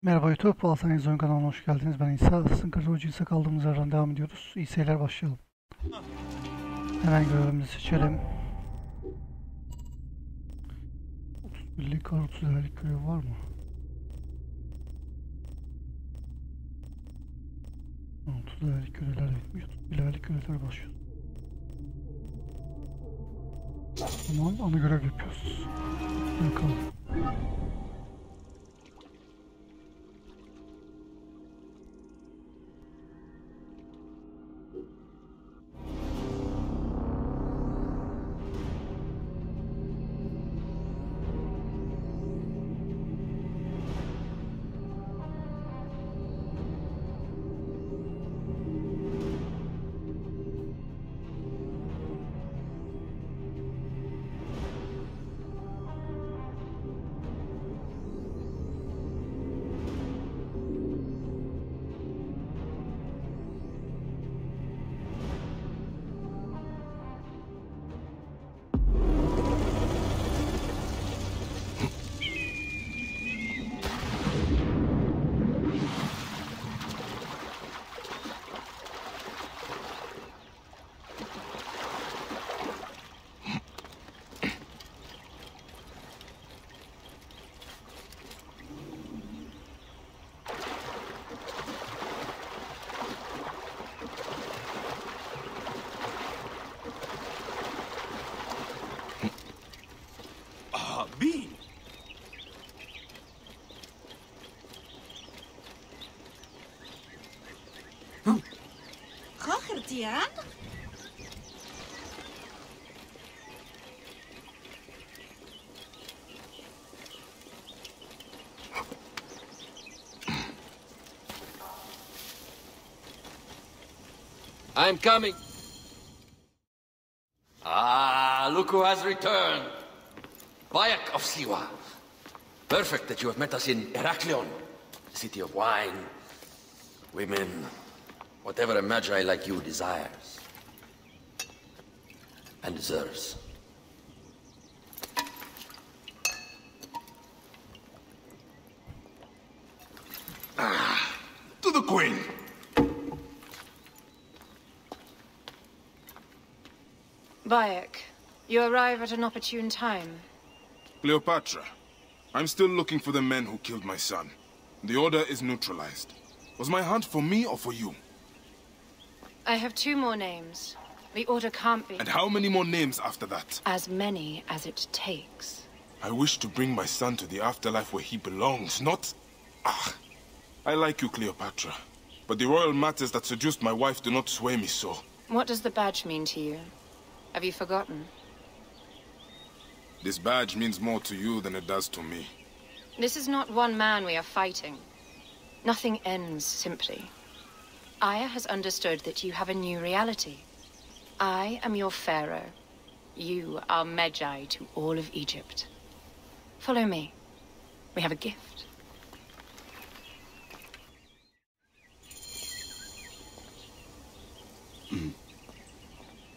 Merhaba YouTube, ALSENYAZ Oyun kanalına hoş geldiniz. Ben İsa. Sınkırıcıysa kaldığımız yerden devam ediyoruz. İyi seyirler, başlayalım. Hemen görevimizi seçelim. 31'lik var, 30'lik görev var mı? 30'lik görevler bitmiş, 31'lik görevler başlıyor. Tamam, ana görev yapıyoruz. Bakalım. I'm coming. Look who has returned. Bayek of Siwa. Perfect that you have met us in Heraklion, the city of wine, women, whatever a magi like you desires and deserves. To the Queen! Bayek, you arrive at an opportune time. Cleopatra, I'm still looking for the men who killed my son. The order is neutralized. Was my hunt for me or for you? I have two more names. The order can't be... And how many more names after that? As many as it takes. I wish to bring my son to the afterlife where he belongs, not... I like you, Cleopatra. But the royal matters that seduced my wife do not sway me so. What does the badge mean to you? Have you forgotten? This badge means more to you than it does to me. This is not one man we are fighting. Nothing ends simply. Aya has understood that you have a new reality. I am your pharaoh. You are Magi to all of Egypt. Follow me. We have a gift.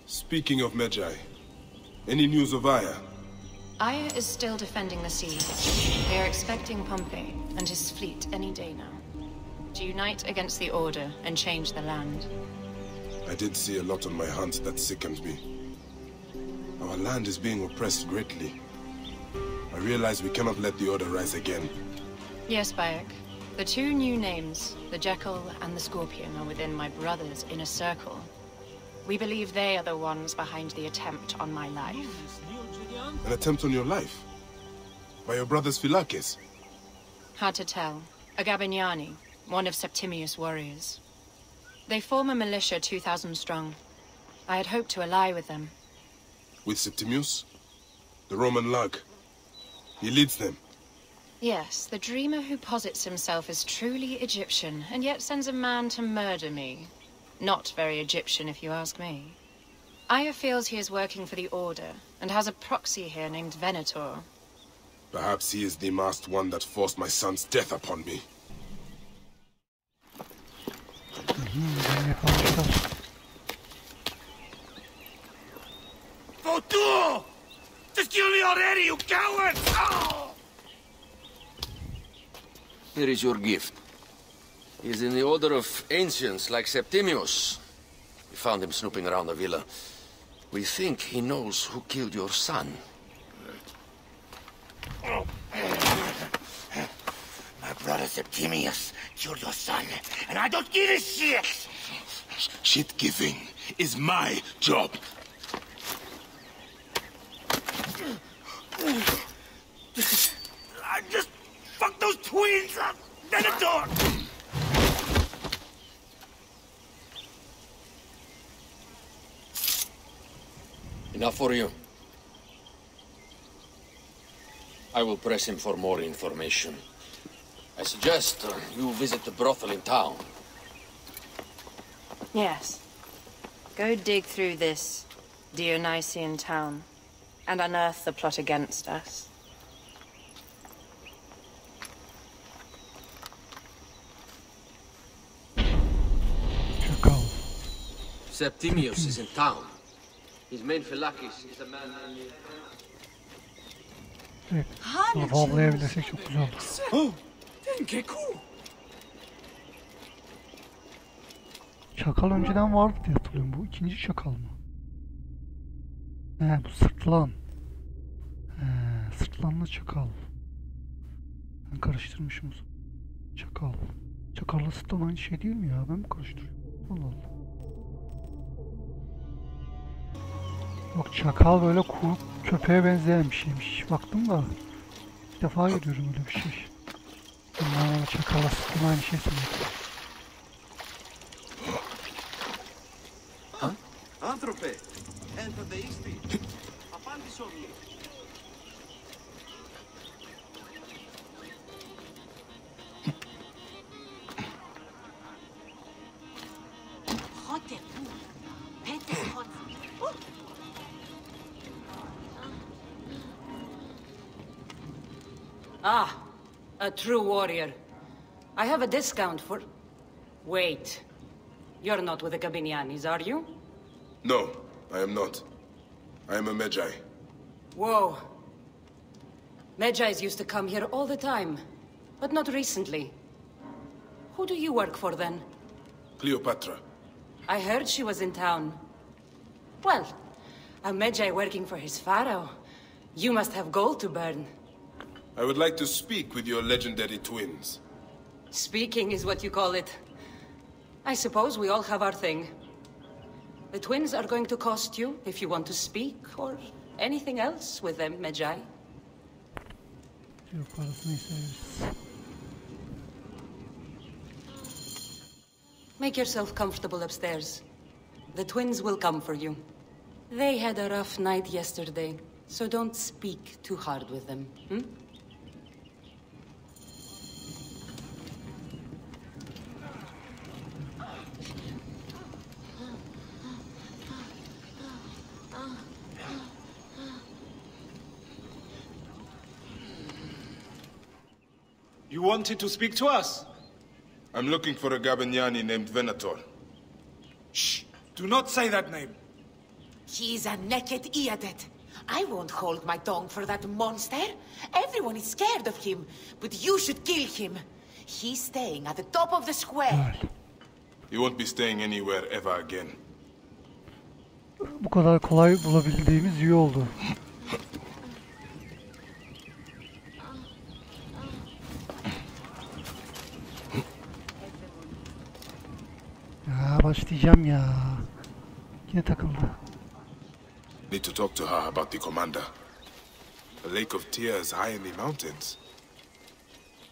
Speaking of Magi, any news of Aya? Aya is still defending the seas. They are expecting Pompey and his fleet any day now to unite against the Order and change the land. I did see a lot on my hunt that sickened me. Our land is being oppressed greatly. I realize we cannot let the Order rise again. Yes, Bayek. The two new names, the Jekyll and the Scorpion, are within my brother's inner circle. We believe they are the ones behind the attempt on my life. An attempt on your life? By your brother's Philakes? Hard to tell. A Gabignani, one of Septimius' warriors. They form a militia 2,000 strong. I had hoped to ally with them. With Septimius? The Roman lug? He leads them? Yes, the dreamer who posits himself as truly Egyptian, and yet sends a man to murder me. Not very Egyptian, if you ask me. Aya feels he is working for the Order, and has a proxy here named Venator. Perhaps he is the masked one that forced my son's death upon me. Fotuo! Just kill me already, you coward! Oh! Here is your gift. He is in the order of ancients like Septimius. We found him snooping around the villa. We think he knows who killed your son. My brother Septimius killed your son, and I don't give a shit! Shit-giving is my job. I just fucked those twins up! Venator! Enough for you. I will press him for more information. I suggest you visit the brothel in town. Yes. Go dig through this Dionysian town and unearth the plot against us. Çakal. Septimius is in town. His main phylakis is a man named... Evet. Bunu bağlayabilirsek çok güzel olur. Çakal önceden vardı diye hatırlıyorum. Bu ikinci çakal mı? He, bu sırtlan. He, sırtlanla çakal. Ben karıştırmışım. Çakal. Çakarla sırtlan aynı şey değil mi ya? Ben mi karıştırıyorum? Allah Allah. Yok, çakal böyle kuru köpeğe benzeyen bir şeymiş. Baktım da ilk defa görüyorum öyle bir şey. Bunlar böyle çakalla sırtlan aynı şey sanıyor. Άνθρωπε, ενθαδείστη, απάντησον μου. Χότε πού, πέτες χότε. Ah, a true warrior. I have a discount for... Wait. You're not with the Gabinianis, are you? No, I am not. I am a Magi. Whoa. Medjais used to come here all the time, but not recently. Who do you work for, then? Cleopatra. I heard she was in town. Well, a Medjay working for his pharaoh. You must have gold to burn. I would like to speak with your legendary twins. Speaking is what you call it. I suppose we all have our thing. The twins are going to cost you if you want to speak, or anything else with them, Medjay. Yok, parasını isteriz. Make yourself comfortable upstairs. The twins will come for you. They had a rough night yesterday, so don't speak too hard with them, hmm? You wanted to speak to us? I'm looking for a Gabiniani named Venator. Shh! Do not say that name. He's a naked idiot. I won't hold my tongue for that monster. Everyone is scared of him, but you should kill him. He's staying at the top of the square. He won't be staying anywhere ever again. Bu kadar kolay bulabildiğimiz iyi oldu. Ya başlayacağım ya. Yine takıldı. Need to talk to her about the commander. A lake of tears high in the mountains.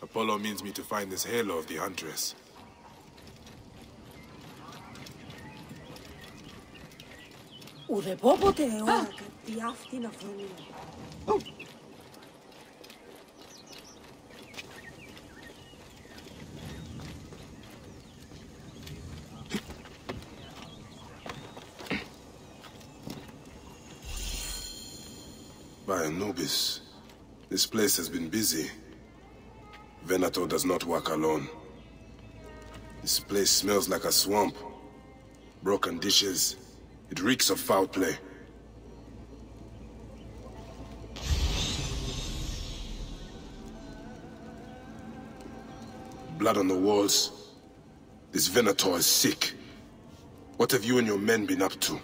Apollo means me to find this halo of the Huntress. Ουδεπόποτε αιώνα τι αυτή να φρονεί. By Anubis, this place has been busy. Venator does not work alone. This place smells like a swamp. Broken dishes. It reeks of foul play. blood on the walls. This Venator is sick. What have you and your men been up to?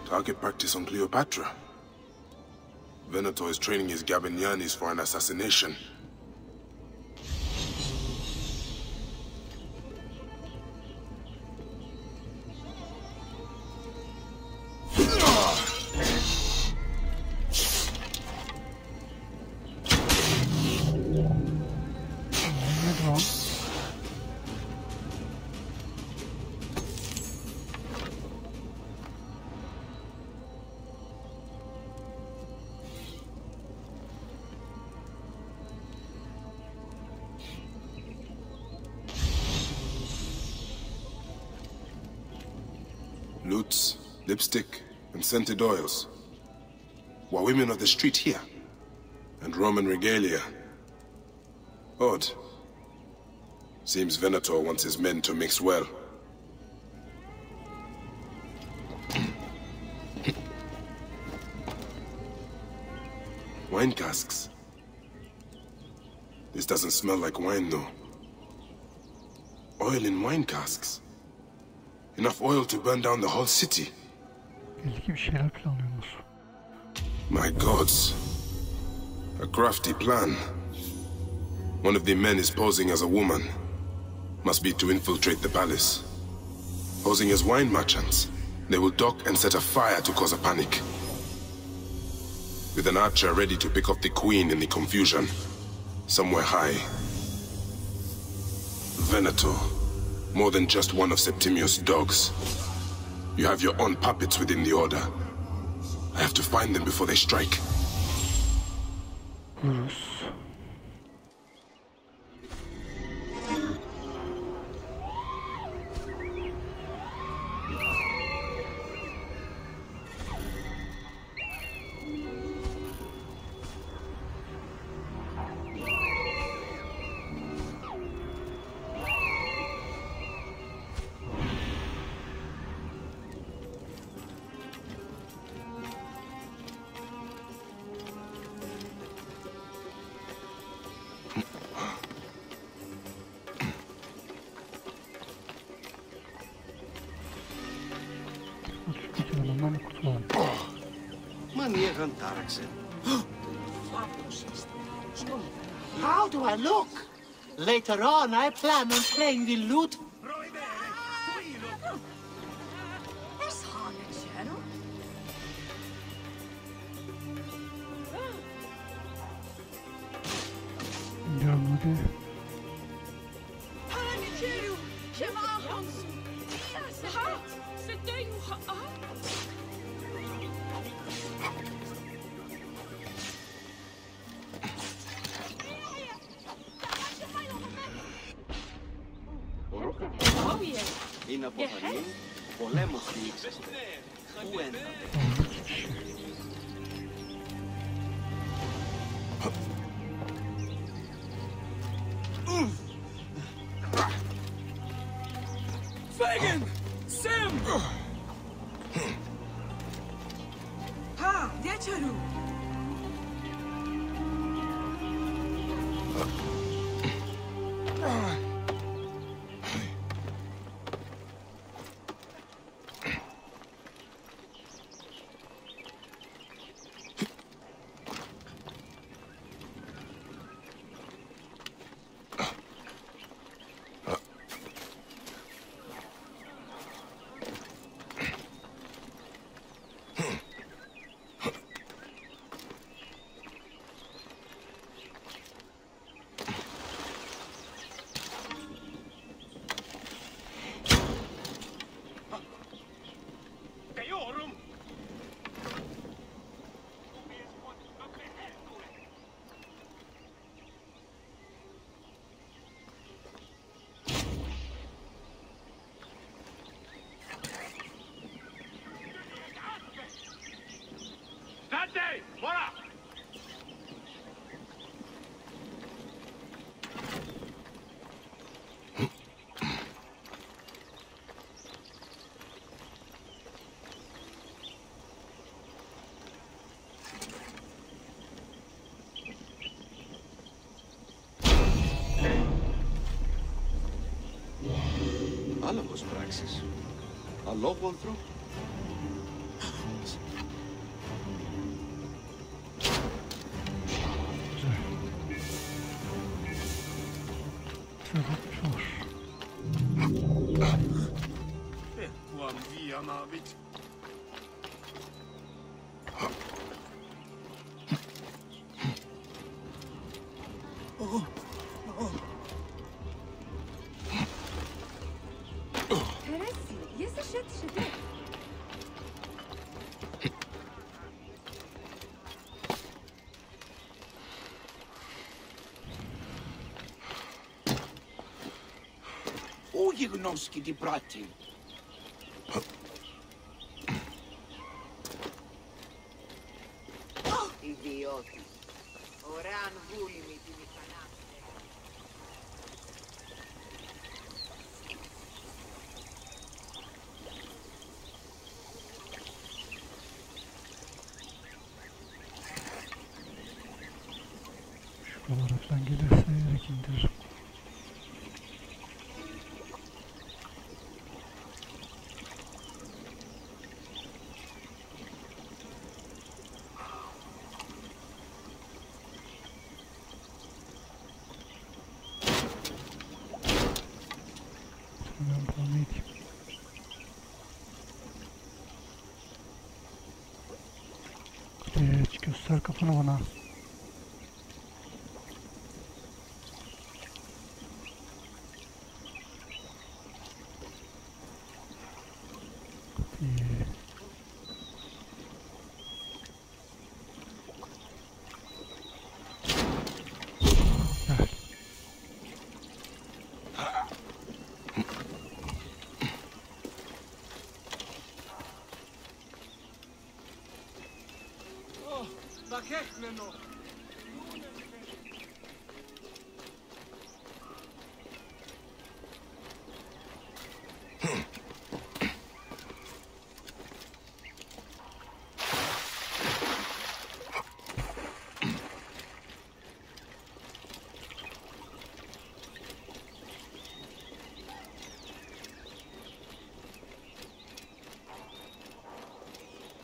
Target practice on Cleopatra. Venator is training his Gabinianis for an assassination. Lutes, lipstick, and scented oils. Were women of the street here? And Roman regalia. Odd. Seems Venator wants his men to mix well. Wine casks. This doesn't smell like wine, though. Oil in wine casks. Enough oil to burn down the whole city. My gods. A crafty plan. One of the men is posing as a woman. Must be to infiltrate the palace. Posing as wine merchants, they will dock and set a fire to cause a panic. With an archer ready to pick off the queen in the confusion. Somewhere high. Venator. More than just one of Septimius' dogs. You have your own puppets within the order. I have to find them before they strike. How do I look? Later on, I plan on playing the lute. Fagin! Sim! Ha, geçerim. Malakos praxis. Alogon thro. Ugnoski di brati. Idioti. Oran vulimi di micanaste. Şuralara falan gelirse direkt indiririm. Göster kafanı bana.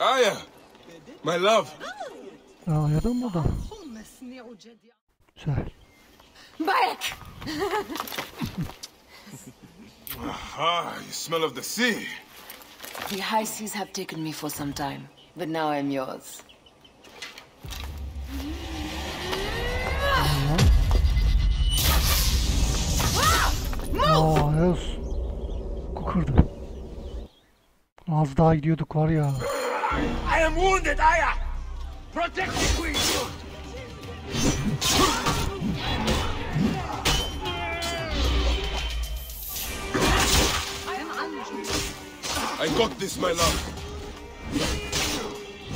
Aya, my love. Aya'dan mı da? Güzel. Back! Ah, you smell of the sea. The high seas have taken me for some time, but now I'm yours. Yaz. Kırdı. Az daha gidiyorduk var ya. I am wounded, Aya! Protect the queen! I got this, my love.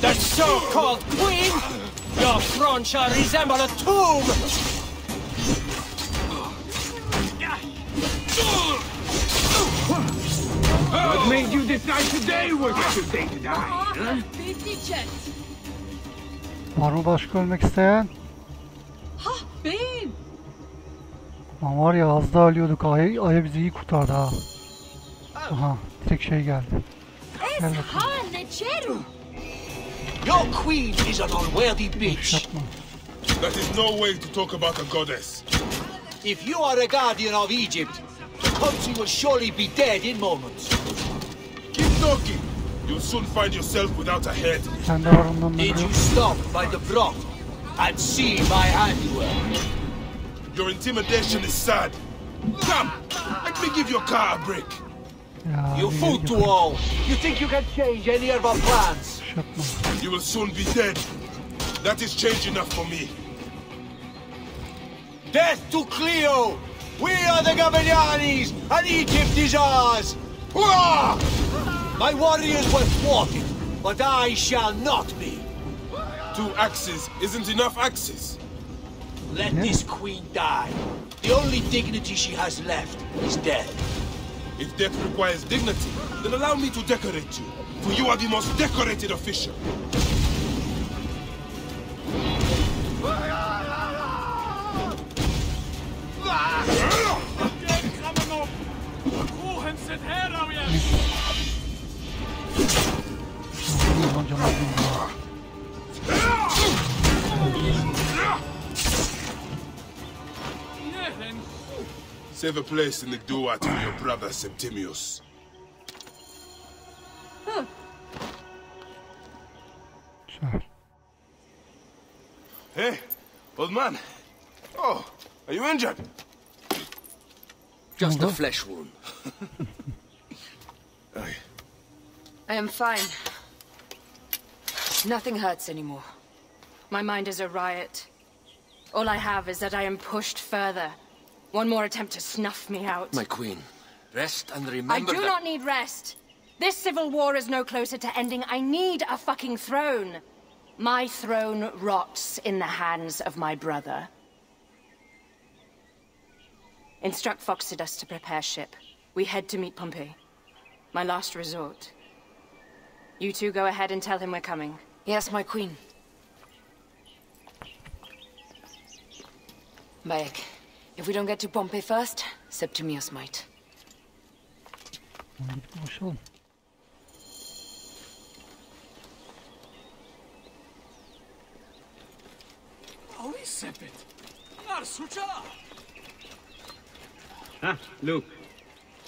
The so-called queen? Your throne shall resemble a tomb! What made you decide today was your day to die, huh? Var mı başka ölmek isteyen? Ben. Lan var ya az daha ölüyorduk. Aya bizi iyi kurtardı ha. Aha direkt şey geldi. Gel bakalım. Your queen is an unworthy bitch. That is no way to talk about a goddess. If you are a guardian of Egypt, the country will surely be dead in moments. Keep talking. You'll soon find yourself without a head. Sen de var ondan da. Did you stop by the broth and see my handiwork? Your intimidation is sad. Come, let me give your car a break. You fool to all. You think you can change any of our plans? You will soon be dead. That is change enough for me. Death to Cleo! We are the Gabellianis, and Egypt is ours! Hurrah! My warriors were thwarted, but I shall not be. 2 axes isn't enough axes. Let this queen die. The only dignity she has left is death. If death requires dignity, then allow me to decorate you, for you are the most decorated official. Save a place in the duat for your brother Septimius. Hey, old man. Oh, are you injured? Just a flesh wound. I am fine. Nothing hurts anymore. My mind is a riot. All I have is that I am pushed further. One more attempt to snuff me out. My queen, rest and remember I do not need rest. This civil war is no closer to ending. I need a fucking throne. My throne rots in the hands of my brother. Instruct Phoxidas to prepare ship. We head to meet Pompey. My last resort. You two go ahead and tell him we're coming. Yes, my queen. Bayek, if we don't get to Pompey first, Septimius might. Ah, look.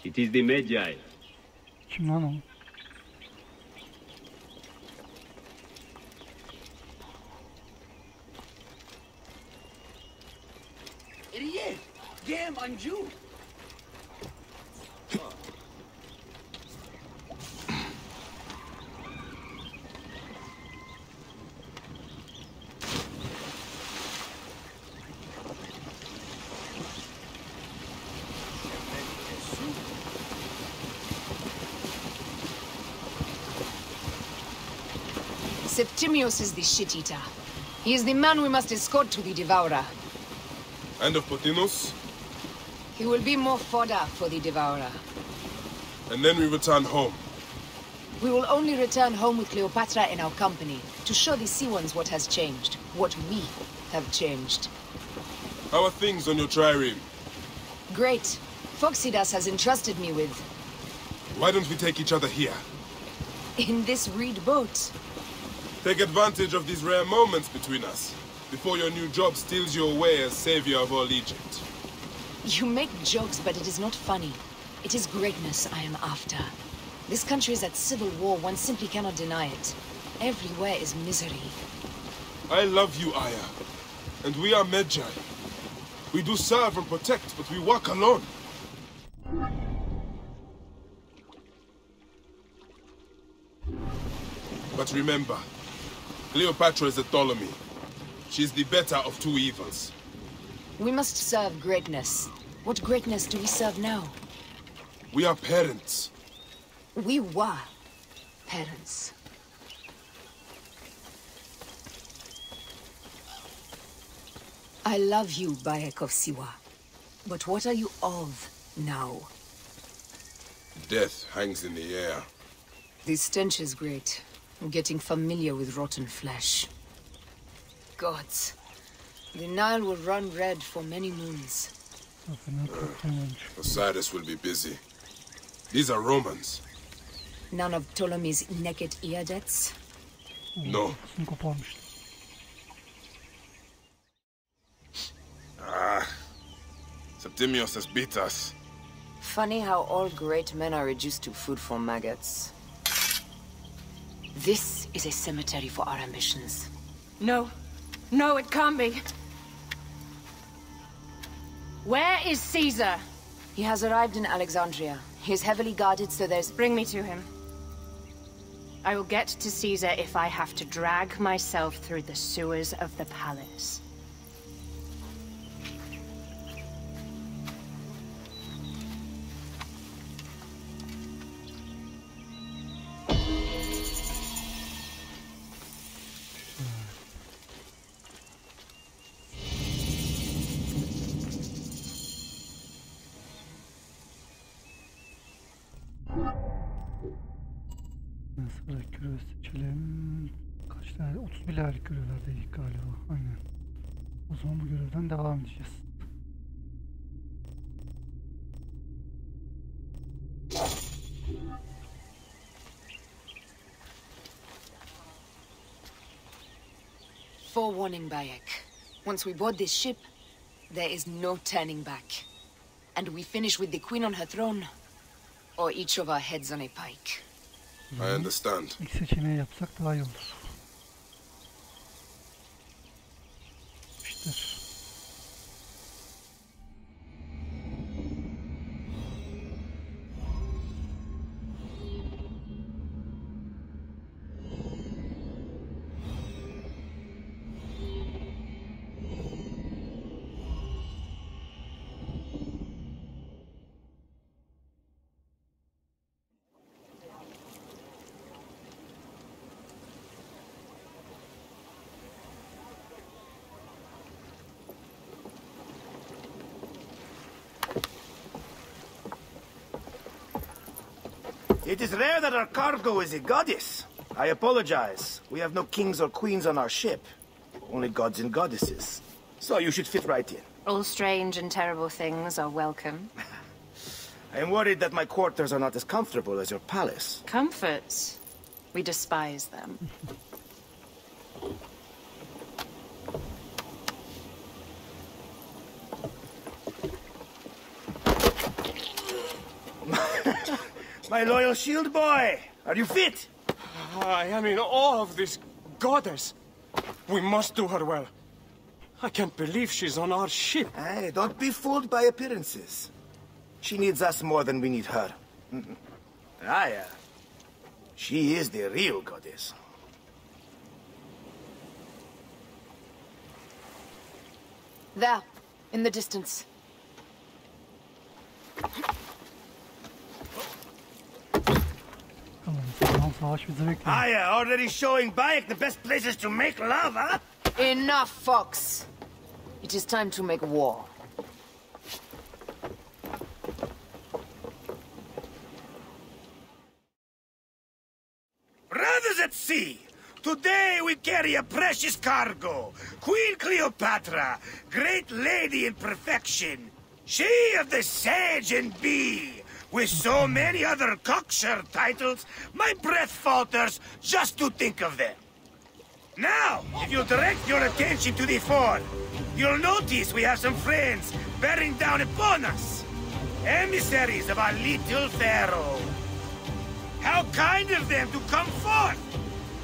It is the Magi. Kim lan o? İyi. Gem anju. Septimius is the shit-eater. He is the man we must escort to the Devourer. And of Pothinus? He will be more fodder for the Devourer. And then we return home. We will only return home with Cleopatra in our company, to show the Sea Ones what has changed, what we have changed. How are things on your trireme? Great. Phoxidas has entrusted me with... Why don't we take each other here? in this reed boat. Take advantage of these rare moments between us, before your new job steals you away as savior of all Egypt. You make jokes, but it is not funny. It is greatness I am after. This country is at civil war, one simply cannot deny it. Everywhere is misery. I love you, Aya. And we are Magi. We do serve and protect, but we walk alone. But remember, Cleopatra is a Ptolemy. She's the better of two evils. We must serve greatness. What greatness do we serve now? We are parents. We were parents. I love you, Bayek of Siwa. But what are you of now? Death hangs in the air. The stench is great. I'm getting familiar with rotten flesh. Gods. The Nile will run red for many moons. Osiris will be busy. These are Romans. None of Ptolemy's naked eardets? No. Septimius has beat us. Funny how all great men are reduced to food for maggots. This is a cemetery for our ambitions. No. No, it can't be. Where is Caesar? He has arrived in Alexandria. He is heavily guarded, so there's... Bring me to him. I will get to Caesar if I have to drag myself through the sewers of the palace. Sıradaki görev seçelim. Kaç tane? 31 aylık görevlerdeydik galiba. Aynen. O zaman bu görevden devam edeceğiz. Forewarning, Bayek. Once we board this ship, there is no turning back. And we finish with the Queen on her throne, or each of our heads on a pike. I understand. İlk seçeneği yapsak daha iyi olur. İşte. It is rare that our cargo is a goddess. I apologize. We have no kings or queens on our ship. Only gods and goddesses. So you should fit right in. All strange and terrible things are welcome. I am worried that my quarters are not as comfortable as your palace. Comforts? We despise them. My loyal shield boy, are you fit? I am in awe of this goddess. We must do her well. I can't believe she's on our ship. Hey, don't be fooled by appearances. She needs us more than we need her. Aya, she is the real goddess. There, in the distance. Aya, already showing Bayek the best places to make love, huh? Enough, Fox. It is time to make war. Brothers at sea, today we carry a precious cargo. Queen Cleopatra, great lady in perfection. She of the Sage and Bee. With so many other cocksure titles, my breath falters just to think of them. Now, if you direct your attention to the fore, you'll notice we have some friends bearing down upon us. Emissaries of our little pharaoh. How kind of them to come forth!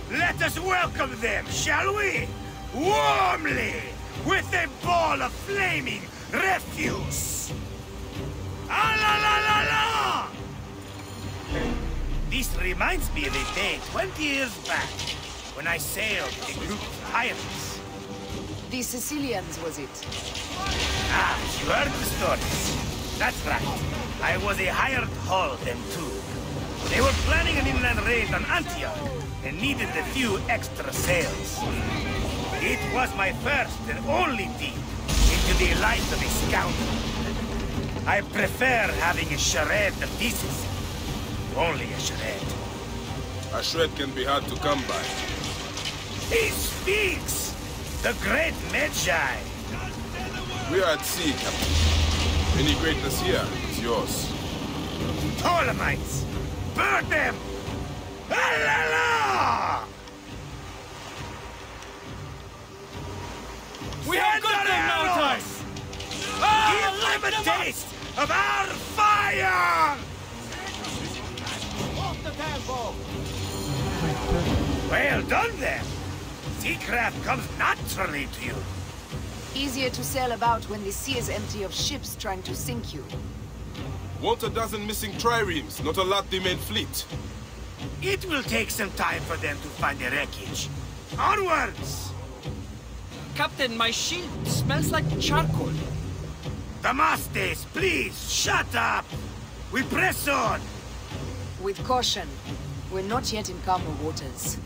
Let us welcome them, shall we? Warmly, with a ball of flaming refuse. Ah la la la la! This reminds me of a day 20 years back, when I sailed with a group of pirates. The Sicilians, was it? Ah, you heard the stories. That's right. I was a hired hull then too. They were planning an inland raid on Antioch and needed a few extra sails. It was my first and only deep into the life of a scoundrel. I prefer having a charade of decency. Only a charade. A shred can be hard to come by. He speaks! The great Magi! We are at sea, Captain. Any greatness here is yours. Ptolemaites! Burn them! La! We have got them now, time! Give them a taste of our fire! Off the tempo! Well done, then. Seacraft comes naturally to you. Easier to sail about when the sea is empty of ships trying to sink you. Want a dozen missing triremes, not a lot the main fleet. It will take some time for them to find the wreckage. Onwards! Captain, my shield smells like charcoal. Damastes, please, shut up! We press on! With caution. We're not yet in calmer waters.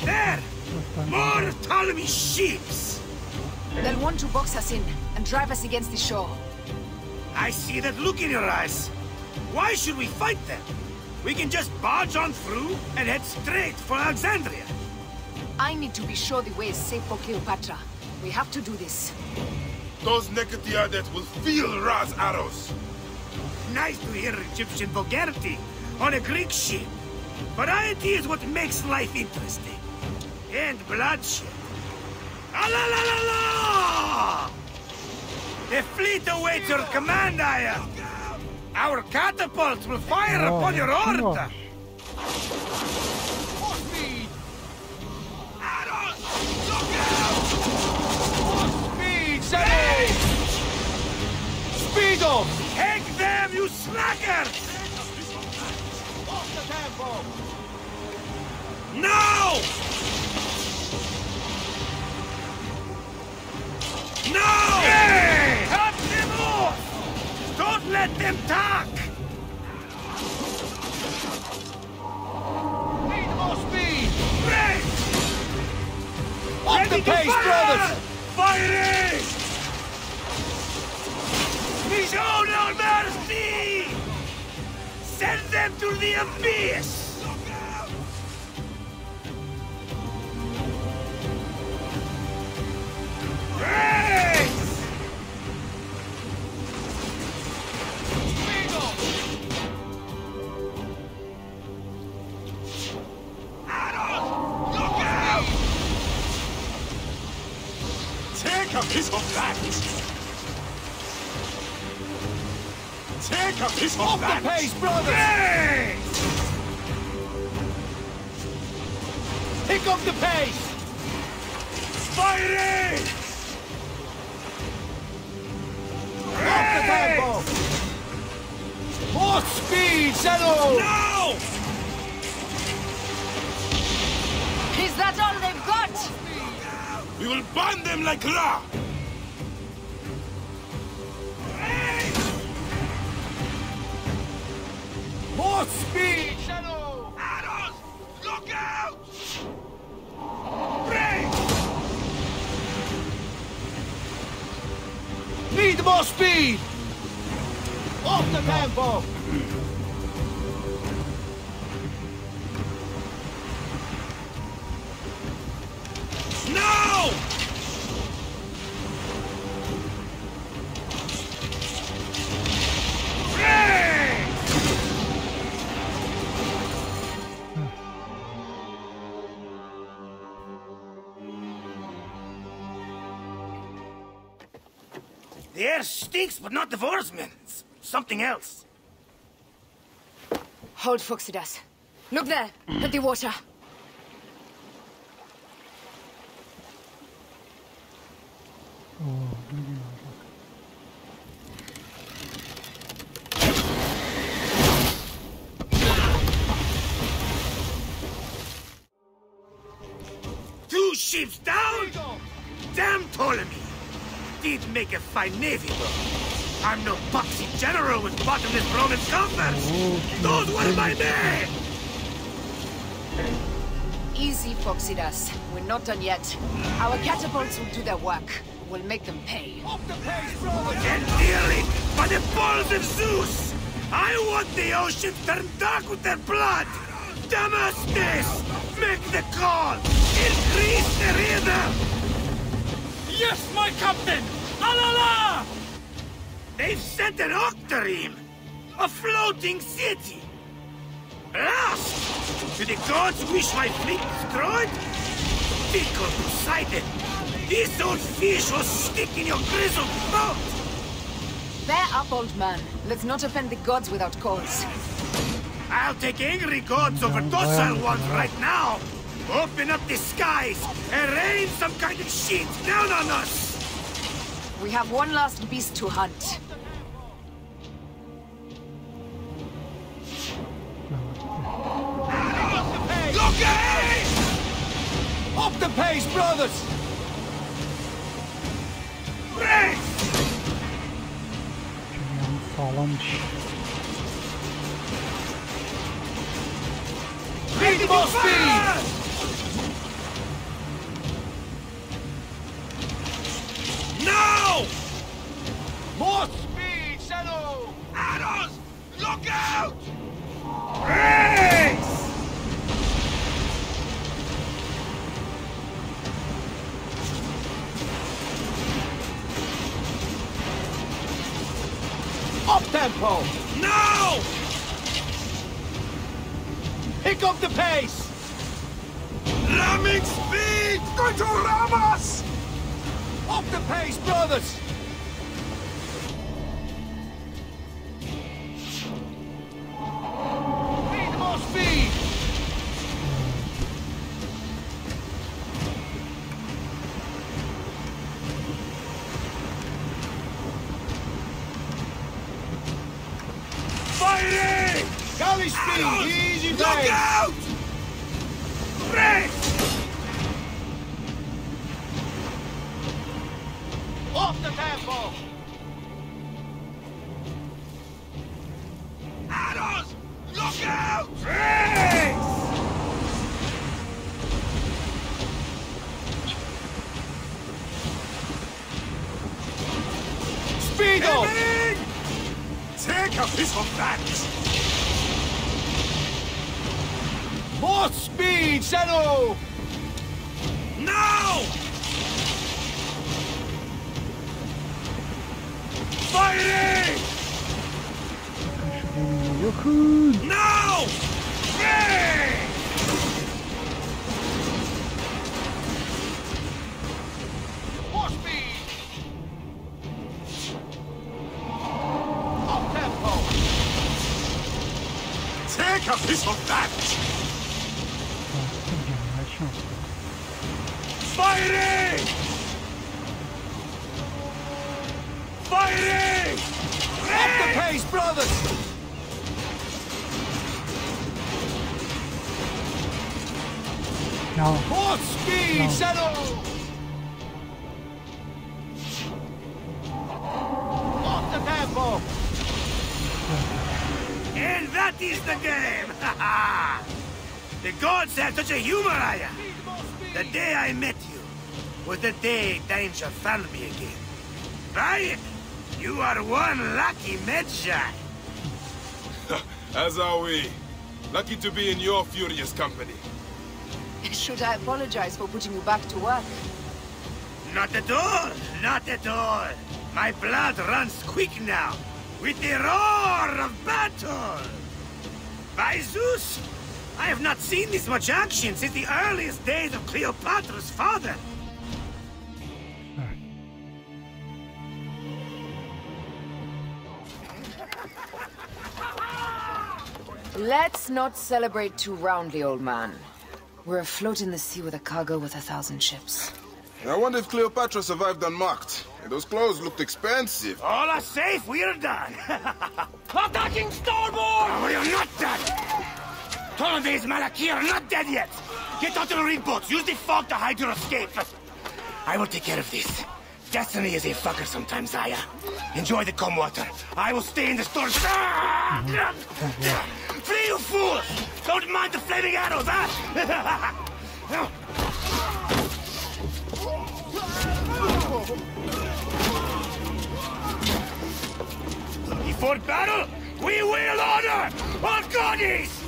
There! More Ptolemy ships! They'll want to box us in and drive us against the shore. I see that look in your eyes. Why should we fight them? We can just barge on through and head straight for Alexandria. I need to be sure the way is safe for Cleopatra. We have to do this. Those Nekatiadet will feel Ra's arrows. Nice to hear Egyptian vulgarity on a Greek ship. Variety is what makes life interesting. And bloodshed. Ah, la la la la! The fleet awaits your command, Aya. Our catapults will fire upon your order. Speed up! Take them, you slackers! Off the tempo! Now! Now! Hey! Cut them off! Don't let them talk! Need more speed! Break! Off the pace, brothers! Firing! Show no mercy! Send them to the abyss! Race! Look out! Take a piece of that! Take a piece of Off that! the pace, brothers! Hey! Pick up the pace! Firing! Off the tempo! More speed, Zeno! No! Is that all they've got? We will burn them like raw! More speed, Shadow! Arrows! Look out! Break! Need more speed! Off the tempo! No! The air stinks, but not the Vorsman. It's something else. Hold, Phoxidas. Look there, at the water. Two ships down? Damn Ptolemy! Did make a fine navy, though. I'm no poxy general with bottomless Roman coffers. Those were my men! Easy, Phoxidas. We're not done yet. Our catapults will do their work. We'll make them pay. Off the pace, brother! And dearly, by the balls of Zeus! I want the ocean turned dark with their blood! Damascus! Make the call! Increase the rhythm! Yes, my captain! Alala! They've sent an octarine! A floating city! Lost! Do the gods wish my fleet destroyed? Fickle Poseidon! This old fish will stick in your grizzled throat! Bear up, old man. Let's not offend the gods without cause. I'll take angry gods over docile ones right now! Open up the skies and rain some kind of shit down on us! We have one last beast to hunt. Look out! Off the pace, brothers! Race! Sağlammış. Need more speed! No! More speed, Shadow! Arrows! Look out! Race! Up tempo! No! Pick Pick up the pace! Ramming speed! Going to ram us! Up the pace, brothers! Need more speed! Fighting! Galley speed, easy Look pace! out! Race! Off the tempo! Arrows! Look out! Race! Speed up! Aiming! Take a piece of that! More speed, Zeno! Now! Fighting! Yakın. Now! Race! More speed! Up tempo! Take a piece of that! Fighting! Fighting! Up the pace, brothers! Ya. More speed, Zeno! Off the tempo! And that is the game! The gods have such a humor, Aya! The day I met you was the day danger found me again. Right? You are one lucky medshot. As are we. Lucky to be in your furious company. Should I apologize for putting you back to work? Not at all, not at all. My blood runs quick now, with the roar of battle. By Zeus, I have not seen this much action since the earliest days of Cleopatra's father. Let's not celebrate too roundly, old man. We're afloat in the sea with a cargo with 1,000 ships. I wonder if Cleopatra survived unmarked. Those clothes looked expensive. All are safe, we're done. Attacking starboard! Oh, we are not done. Ptolemy's Malaki are not dead yet. Get onto the reed boats. Use the fog to hide your escape. I will take care of this. Destiny is a fucker sometimes, Aya. Enjoy the calm water. I will stay in the storm. Flee, you fools! Don't mind the flaming arrows, huh? Before battle, we will honor our goddess!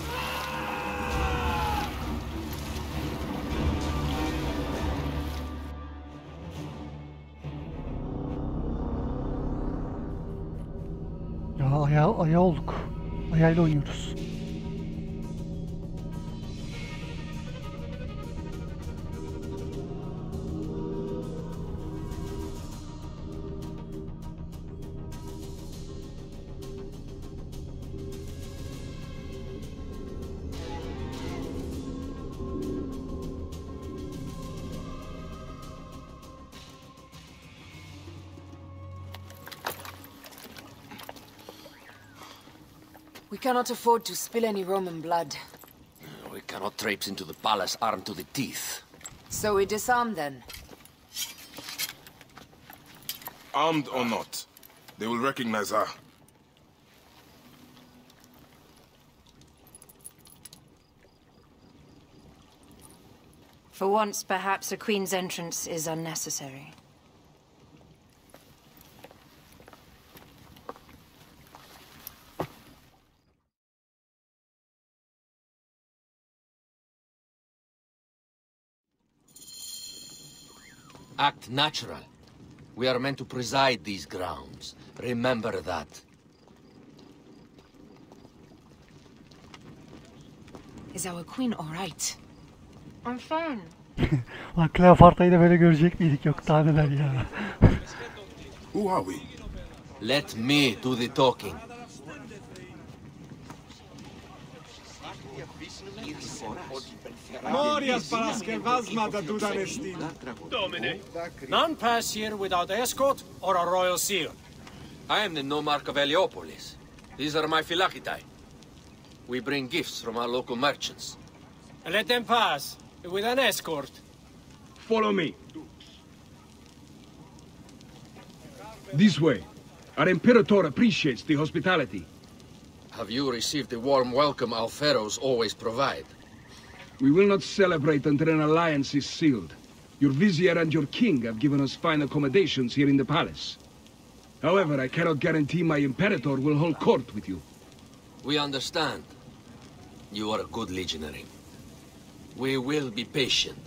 Ya aya olduk. Ayayla oynuyoruz. We cannot afford to spill any Roman blood. We cannot traipse into the palace armed to the teeth. So we disarm then? Armed or not, they will recognize her. For once, perhaps a queen's entrance is unnecessary. Act natural. We are meant to preside these grounds. Remember that. Is our queen all right? I'm fine. Lan Kleopatra'yı da böyle görecek miydik? Yok daha neler ya. Who are we? Let me do the talking. Morias para que vazmata dudanestin. Domine. None pass here without escort or a royal seal. I am the nomarch of Heliopolis. These are my phylakitae. We bring gifts from our local merchants. Let them pass with an escort. Follow me. This way. Our Imperator appreciates the hospitality. Have you received the warm welcome our pharaohs always provide? We will not celebrate until an alliance is sealed. Your vizier and your king have given us fine accommodations here in the palace. However, I cannot guarantee my Imperator will hold court with you. We understand. You are a good legionary. We will be patient.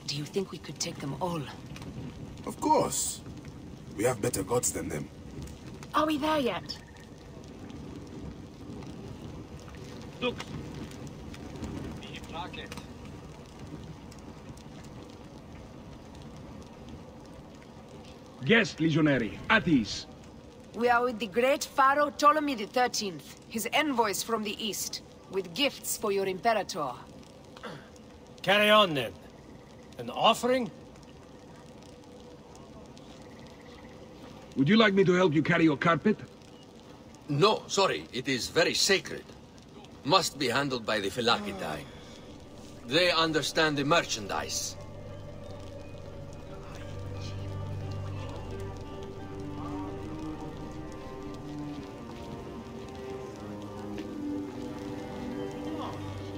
Do you think we could take them all? Of course. We have better gods than them. Are we there yet? Look. Guest, legionary, at ease. We are with the great Pharaoh Ptolemy XIII, his envoys from the east, with gifts for your Imperator. Carry on then. An offering? Would you like me to help you carry your carpet? No, sorry. It is very sacred. Must be handled by the phylakitae. They understand the merchandise.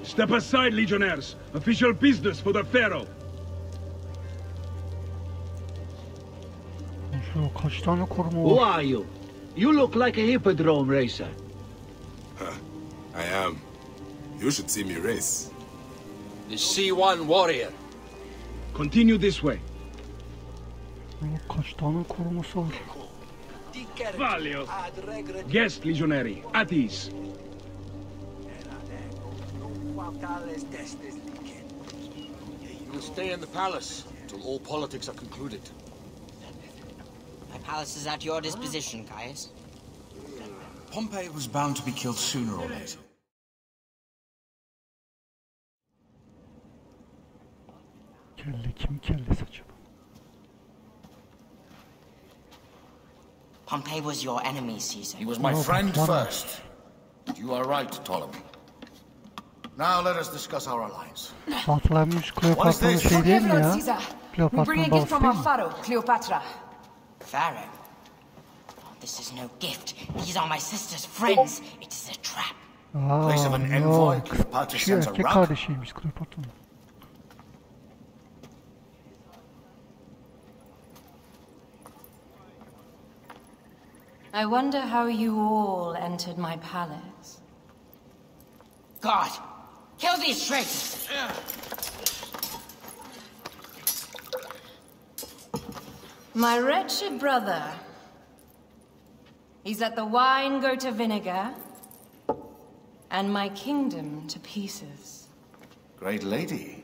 Step aside, legionnaires. Official business for the Pharaoh. Kaç tane koruma Who var? are you? You look like a hippodrome racer. I am. You should see me race. The C1 warrior. Continue this way. Kaç tane koruması var? Valio. Guest, legionary, at ease. You stay in the palace till all politics are concluded. My palace is at your disposition, Caius. Pompey was bound to be killed sooner or later. Kimin kellesi acaba? Pompey was your enemy, Caesar. He was my friend first. You are right, Ptolemy. Now let us discuss our alliance. Atlanmış Kleopatra'nın şey değil mi ya? We bring a Kleopatra'nın gift from babası our değil mi? Pharaoh, Cleopatra. Pharaoh? Oh, this is no gift. These are my sister's friends. It is a trap. Place of an envoy, Cleopatra Şu sends a erkek rug. kardeşiymiş Kleopatra'nın. I wonder how you all entered my palace. God! Kill these traitors! My wretched brother. He's let the wine go to vinegar, and my kingdom to pieces. Great lady.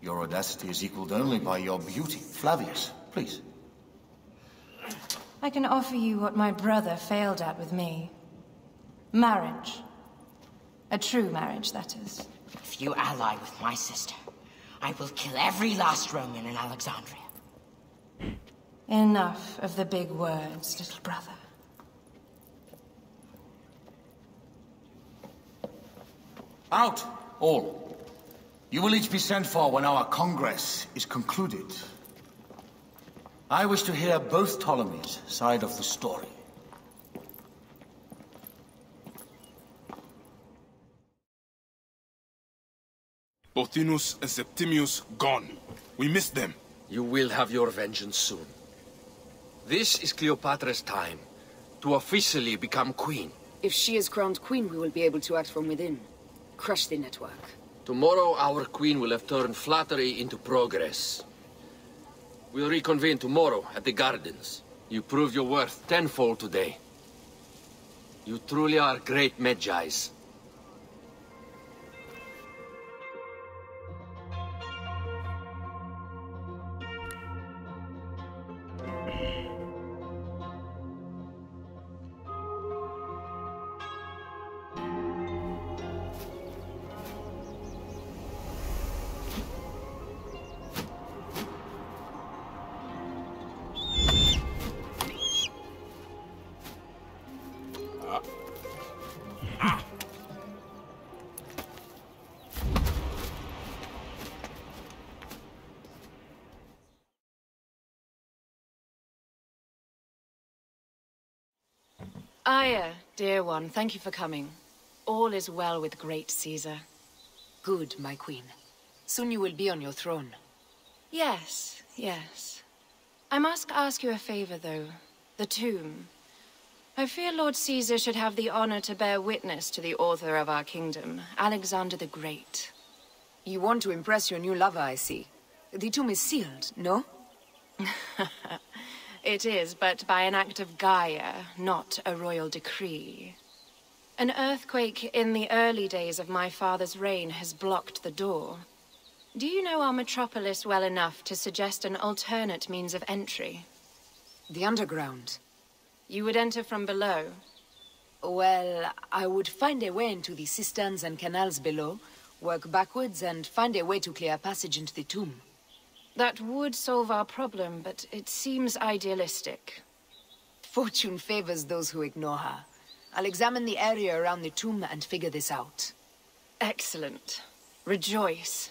Your audacity is equaled only by your beauty. Flavius, please. I can offer you what my brother failed at with me. Marriage. A true marriage, that is. If you ally with my sister, I will kill every last Roman in Alexandria. Enough of the big words, little brother. Out, all. You will each be sent for when our congress is concluded. I wish to hear both Ptolemy's side of the story. Pothinus and Septimius gone. We missed them. You will have your vengeance soon. This is Cleopatra's time to officially become queen. If she is crowned queen, we will be able to act from within. Crush the network. Tomorrow, our queen will have turned flattery into progress. We'll reconvene tomorrow at the gardens. You proved your worth tenfold today. You truly are great Magi's. Aya, dear one, thank you for coming. All is well with great Caesar. Good, my queen. Soon you will be on your throne. Yes, yes. I must ask you a favor, though. The tomb. I fear Lord Caesar should have the honor to bear witness to the author of our kingdom, Alexander the Great. You want to impress your new lover, I see. The tomb is sealed, no? It is, but by an act of Gaia, not a royal decree. An earthquake in the early days of my father's reign has blocked the door. Do you know our metropolis well enough to suggest an alternate means of entry? The underground. You would enter from below? Well, I would find a way into the cisterns and canals below, work backwards, and find a way to clear a passage into the tomb. That would solve our problem, but it seems idealistic. Fortune favors those who ignore her. I'll examine the area around the tomb and figure this out. Excellent. Rejoice.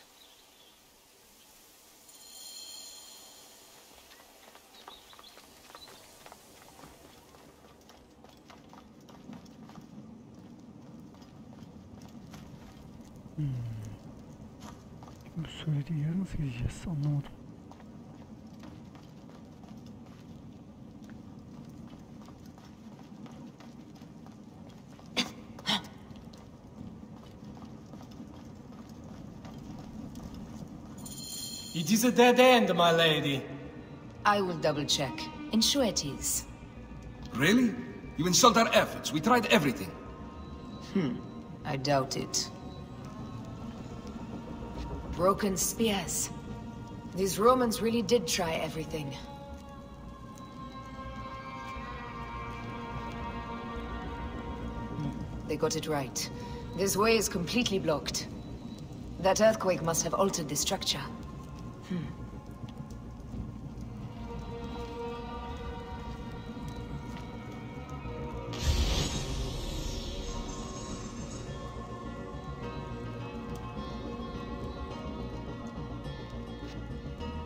Bu söylediği yere nasıl gideceğiz? Anlamadım. It is a dead end, my lady. I will double-check. Ensure it is. Really? You insult our efforts. We tried everything. I doubt it. Broken spears. These Romans really did try everything. They got it right. This way is completely blocked. That earthquake must have altered the structure.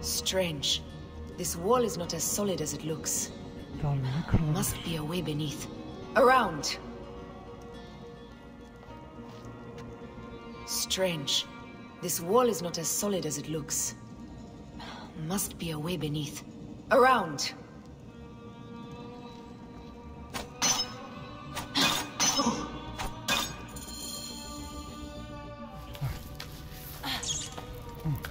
Strange. This wall is not as solid as it looks. Must be a way beneath. Around! Strange. This wall is not as solid as it looks. Must be a way beneath. Around!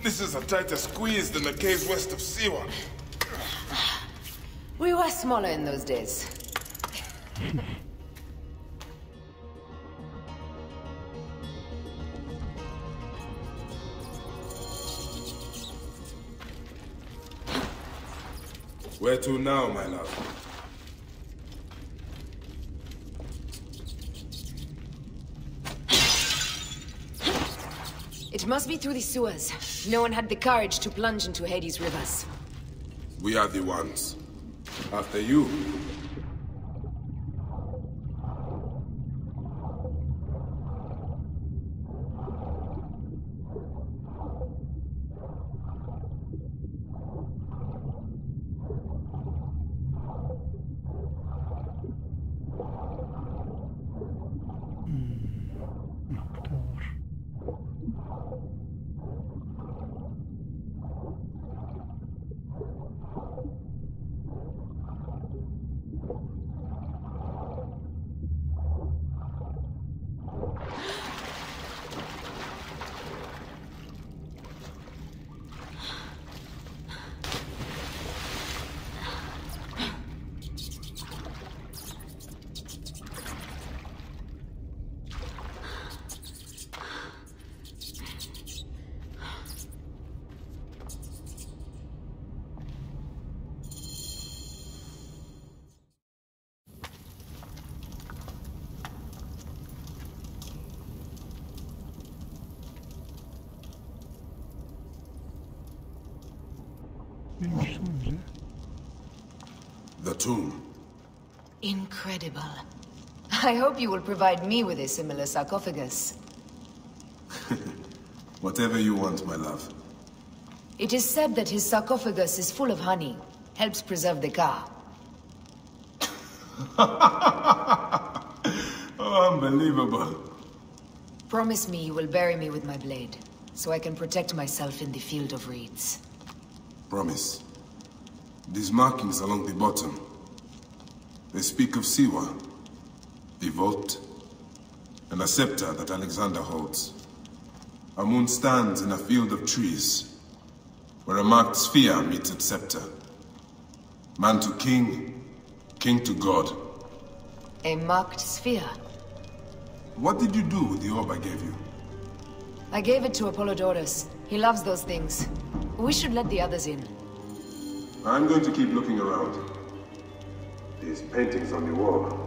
This is a tighter squeeze than the caves west of Siwa. We were smaller in those days. Where to now, my love? It must be through the sewers. No one had the courage to plunge into Hades' rivers. We are the ones. After you. The tomb. Incredible. I hope you will provide me with a similar sarcophagus. Whatever you want, my love. It is said that his sarcophagus is full of honey, helps preserve the car. Oh, unbelievable. Promise me you will bury me with my blade, so I can protect myself in the field of reeds. Promise. These markings along the bottom, they speak of Siwa, the vault, and a scepter that Alexander holds. A moon stands in a field of trees, where a marked sphere meets its scepter. Man to king, king to god. A marked sphere? What did you do with the orb I gave you? I gave it to Apollodorus. He loves those things. We should let the others in. I'm going to keep looking around. These paintings on the wall.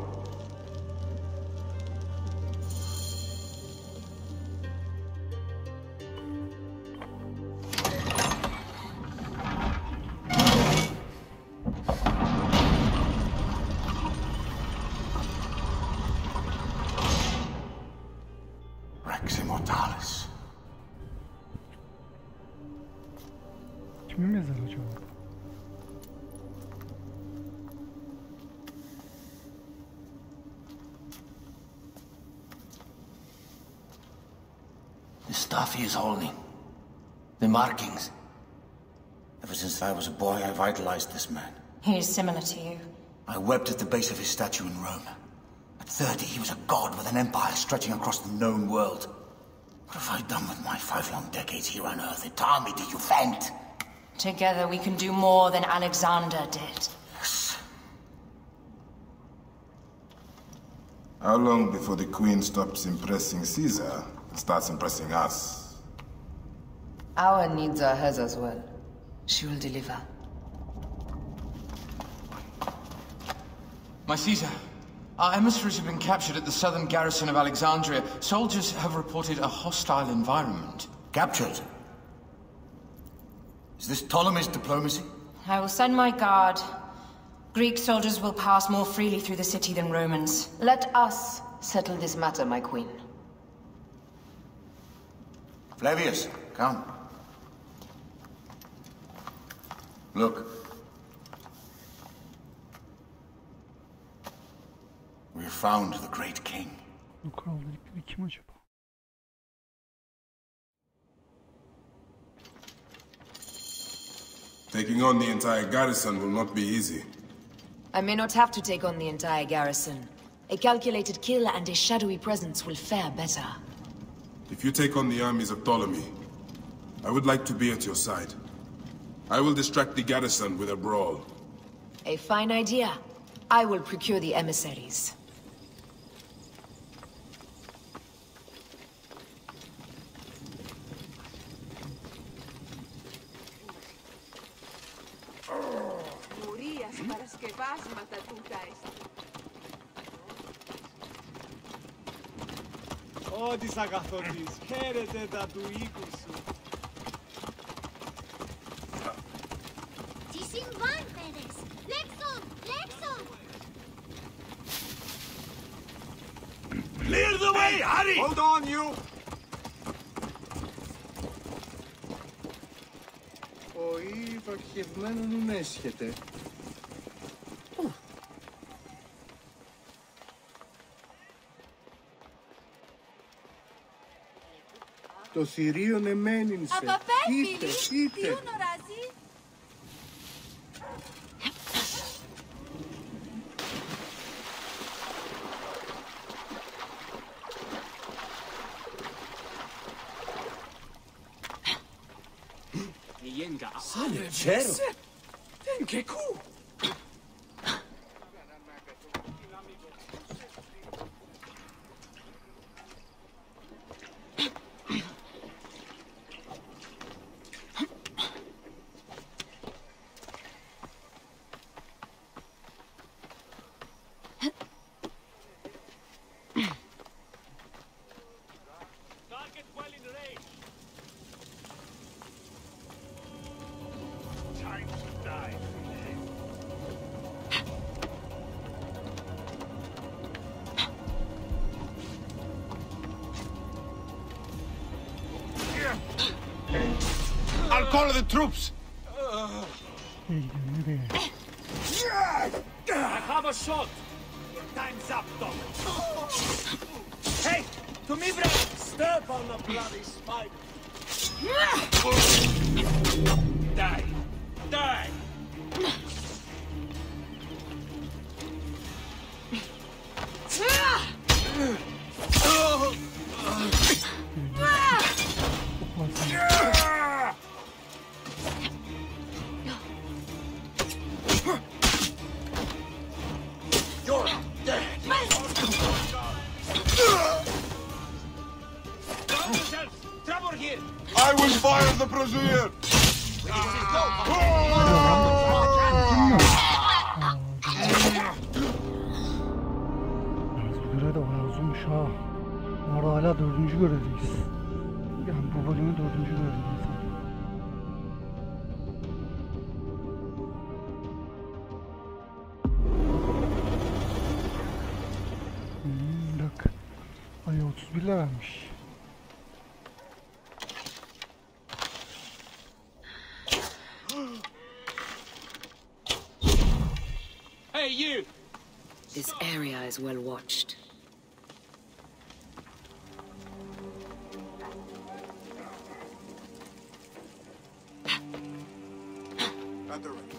Rex Immortalis. Kimin mezarı acaba? The stuff he is holding. The markings. Ever since I was a boy, I've idolized this man. He is similar to you. I wept at the base of his statue in Rome. At 30, he was a god with an empire stretching across the known world. What have I done with my 5 long decades here on Earth? An army to defend. Together we can do more than Alexander did. Yes. How long before the Queen stops impressing Caesar and starts impressing us? Our needs are hers as well. She will deliver. My Caesar, our emissaries have been captured at the southern garrison of Alexandria. Soldiers have reported a hostile environment. Captured? Is this Ptolemy's diplomacy? I will send my guard. Greek soldiers will pass more freely through the city than Romans. Let us settle this matter, my queen. Flavius, come. Look. We found the great king. Bu kral dedikleri kim acaba? Taking on the entire garrison will not be easy. I may not have to take on the entire garrison. A calculated kill and a shadowy presence will fare better. If you take on the armies of Ptolemy, I would like to be at your side. I will distract the garrison with a brawl. A fine idea. I will procure the emissaries. Ό,τι σ' αγαθονείς, χαίρετε τα του οίκου σου. Τι συμβάν, παιδες! Λέξον! Λέξον! Clear the way, hurry! Hold on, you! Ο ηφαρχευμένον έσχεται. Το θηρίον εμένην σε. Είτε, είτε. Sale cielo! In che cu? call the troops. I have a shot. Time's up, dog. Hey, to me, brother. Step on the bloody spider. Die. Die. You're dead. Trouble here. I will fire the brazier. Görev de bayağı uzunmuş ha. Bu arada hala 4. görevdeyiz. Yani bu bölümün 4. görevdeyiz. Bak. Ay 31 vermiş. Hey, you! This area is well watched. At the right.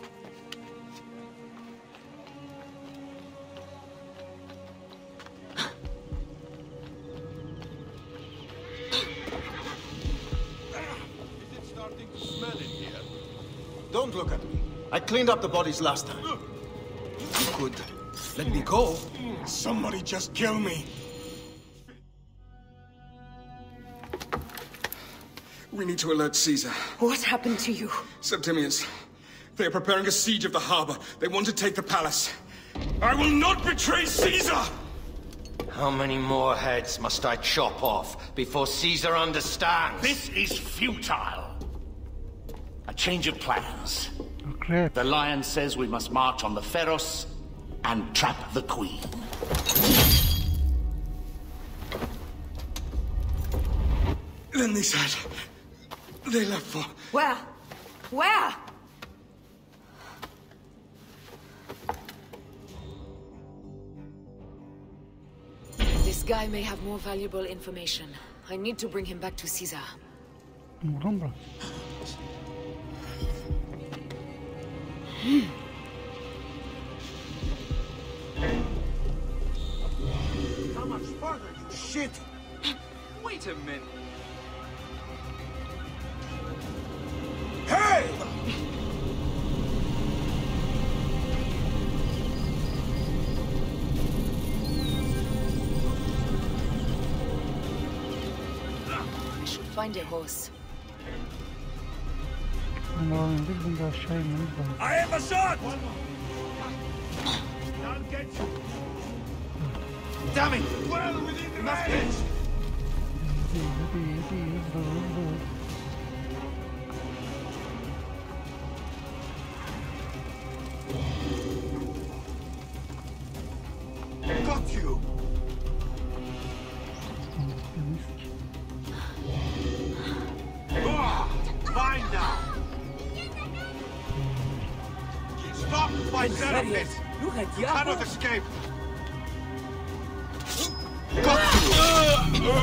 Is it starting to smell in here? Don't look at me. I cleaned up the bodies last time. You could let me go. Somebody just kill me. We need to alert Caesar. What happened to you? Septimius. They are preparing a siege of the harbor. They want to take the palace. I will not betray Caesar! How many more heads must I chop off before Caesar understands? This is futile. A change of plans. Okay. The lion says we must march on the Pharos and trap the queen. Then they said they left for... Where? Where? This guy may have more valuable information. I need to bring him back to Caesar. Buradan bırak. How much further, you shit? Wait a minute. Hey! I should find a horse. Bunları indir, bunu da aşağı inmemiz lazım. I have a shot! I'll get you. Damn it! Well within the range! Got you! Fine now! Stop, my therapist! You had You cannot escape! Got you!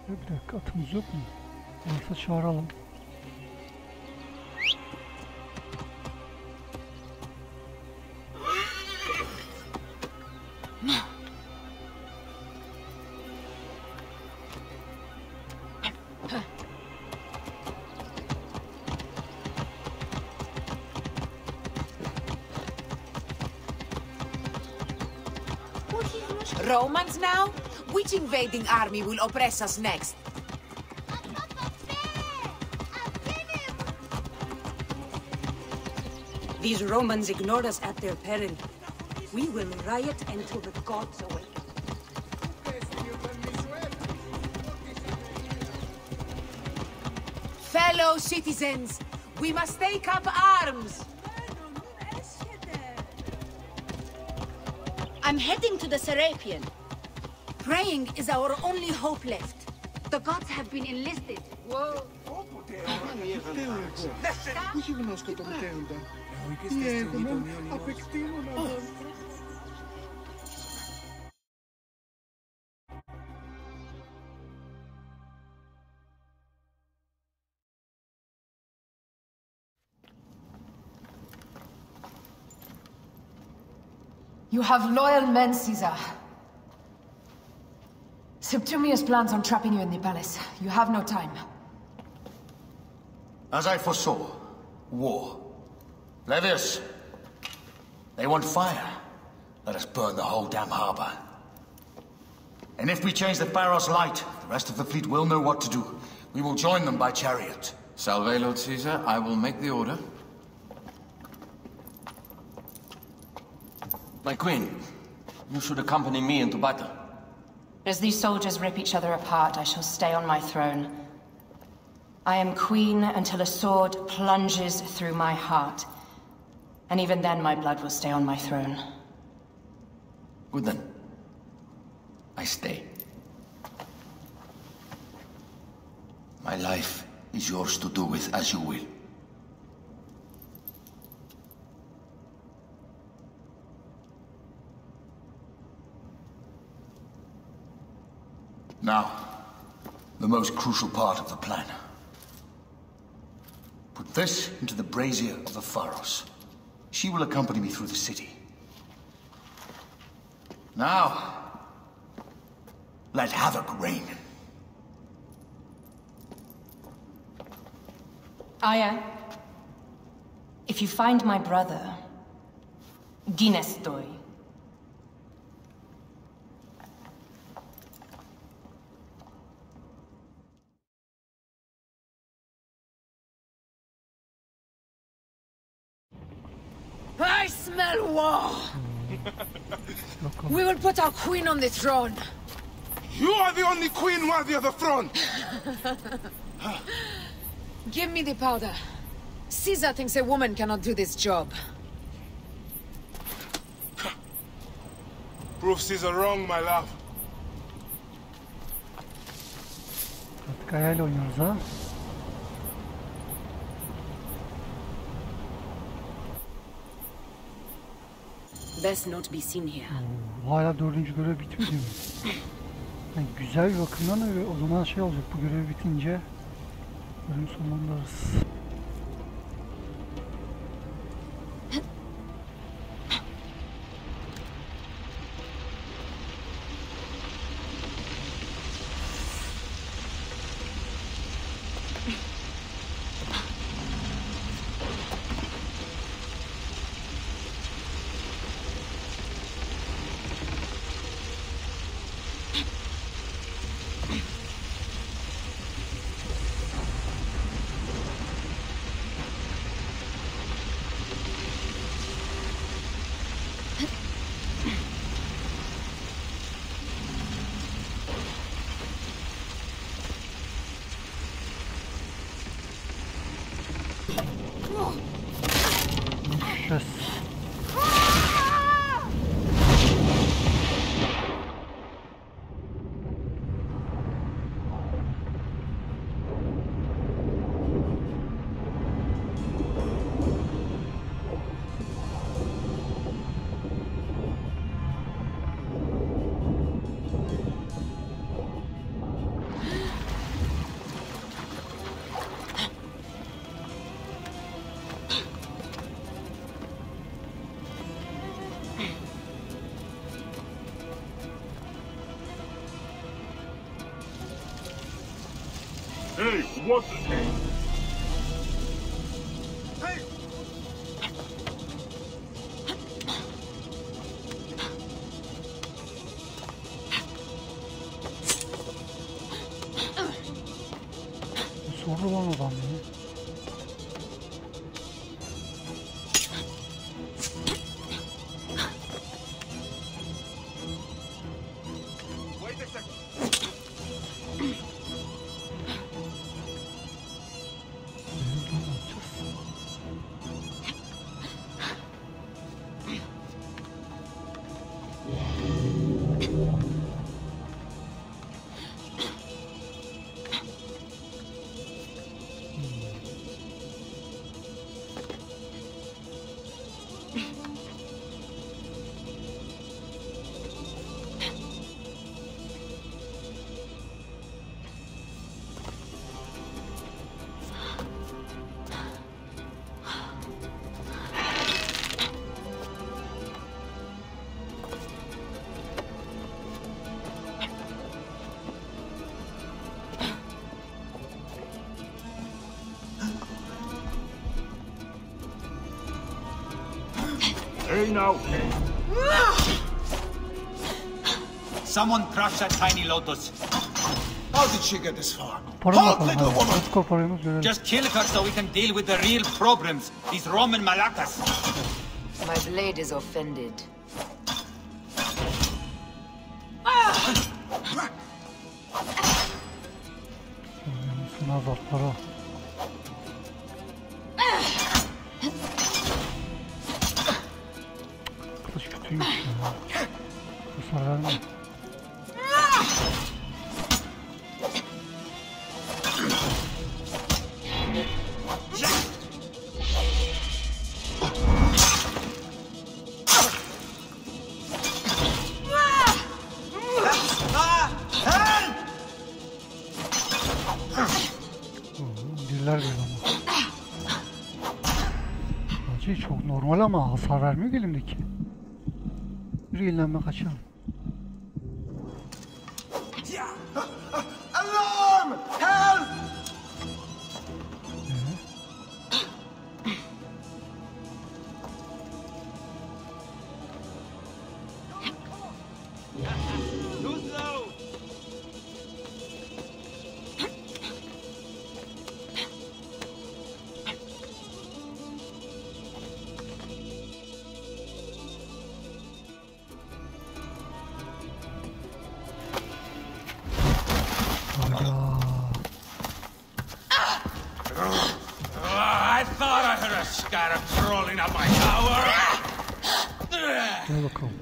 Bir dakika, atımız yok mu? Varsa çağıralım. Romans now? Which invading army will oppress us next? These Romans ignore us at their peril. We will riot until the gods awaken. fellow citizens, we must take up arms. I'm heading to the Serapion. Praying is our only hope left. The gods have been enlisted. Whoa. You have loyal men, Caesar. Septimius plans on trapping you in the palace. You have no time. As I foresaw, war. Levius, they want fire. Let us burn the whole damn harbor. And if we change the Pharos light, the rest of the fleet will know what to do. We will join them by chariot. Salve, Lord Caesar. I will make the order. My queen, you should accompany me into battle. As these soldiers rip each other apart, I shall stay on my throne. I am queen until a sword plunges through my heart. And even then my blood will stay on my throne. Good then. I stay. My life is yours to do with as you will. Now, the most crucial part of the plan. Put this into the brazier of the Pharos. She will accompany me through the city. Now, let havoc reign. Aya, if you find my brother, Dinestoi. I smell war! We will put our queen on the throne. You are the only queen worthy of the throne! Give me the powder. Caesar thinks a woman cannot do this job. Prove Caesar wrong, my love. Artık ayağıyla oynuyoruz ha. Best not be seen here. Hala 4. görev bitmedi mi? Yani güzel bir bakımdan öyle, o zaman şey olacak, bu görev bitince bölüm sonlandarız. Hey, what's the name? Hey! Sordu lan adam ya. Hey now. Someone crush that tiny lotus. How did she get this far? Halt, little woman! Just kill her so we can deal with the real problems. These Roman malacas. My blade is offended. Azaltlara. Kılıç kötüymüş ya. Hasar vermiyor. Diller böyle ama. Acı çok normal ama hasar vermiyor elimdeki. Bir ilenme kaçalım. Alarm! Help! I thought I heard a scarab crawling up my tower. Gel bakalım.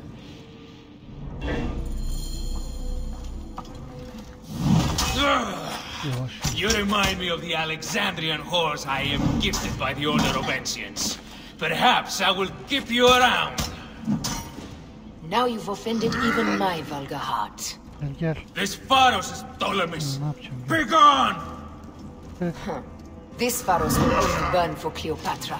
You remind me of the Alexandrian horse I am gifted by the older Obensians. Perhaps I will keep you around. Now you've offended even my vulgar heart. Gel. This Pharos is Ptolemy's. Be gone! This Pharos will only burn for Cleopatra.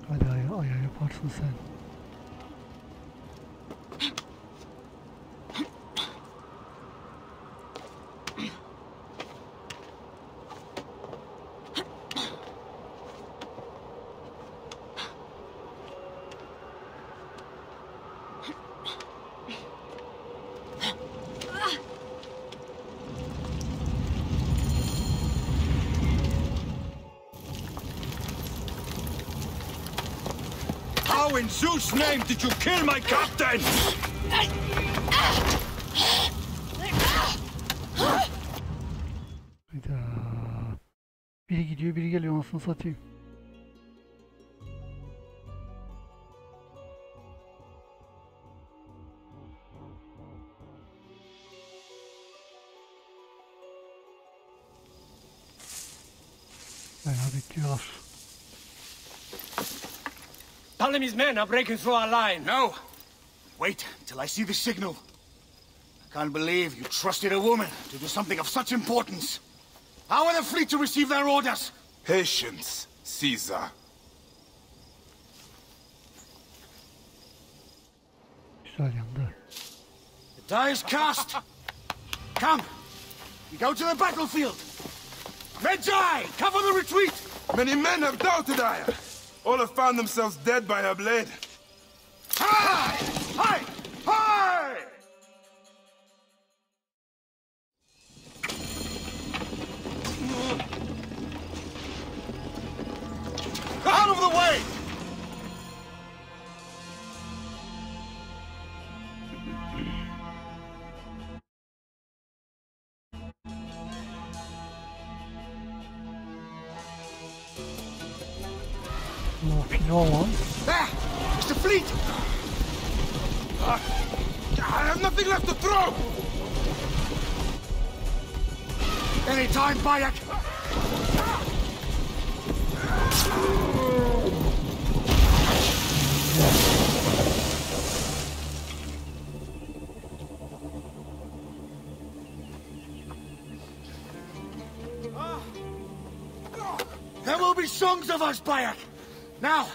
Hadi ayağı yaparsın sen. How in Zeus' name did you kill my captain? Hayda. Biri gidiyor, biri geliyor, anasını satayım. Bayağı bekliyorlar. Ptolemy's men are breaking through our line. No! Wait until I see the signal. I can't believe you trusted a woman to do something of such importance. How are the fleet to receive their orders? Patience, Caesar. Güzel yandı. The die is cast. Come, we go to the battlefield. Medjay, cover the retreat. Many men have doubted Aya. All have found themselves dead by her blade. Hi! Hi! Hi! Out of the way! There! It's the fleet! I have nothing left to throw! Any time, Bayek! There will be songs of us, Bayek! Now,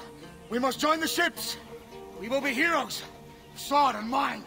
we must join the ships! We will be heroes, sword and mind!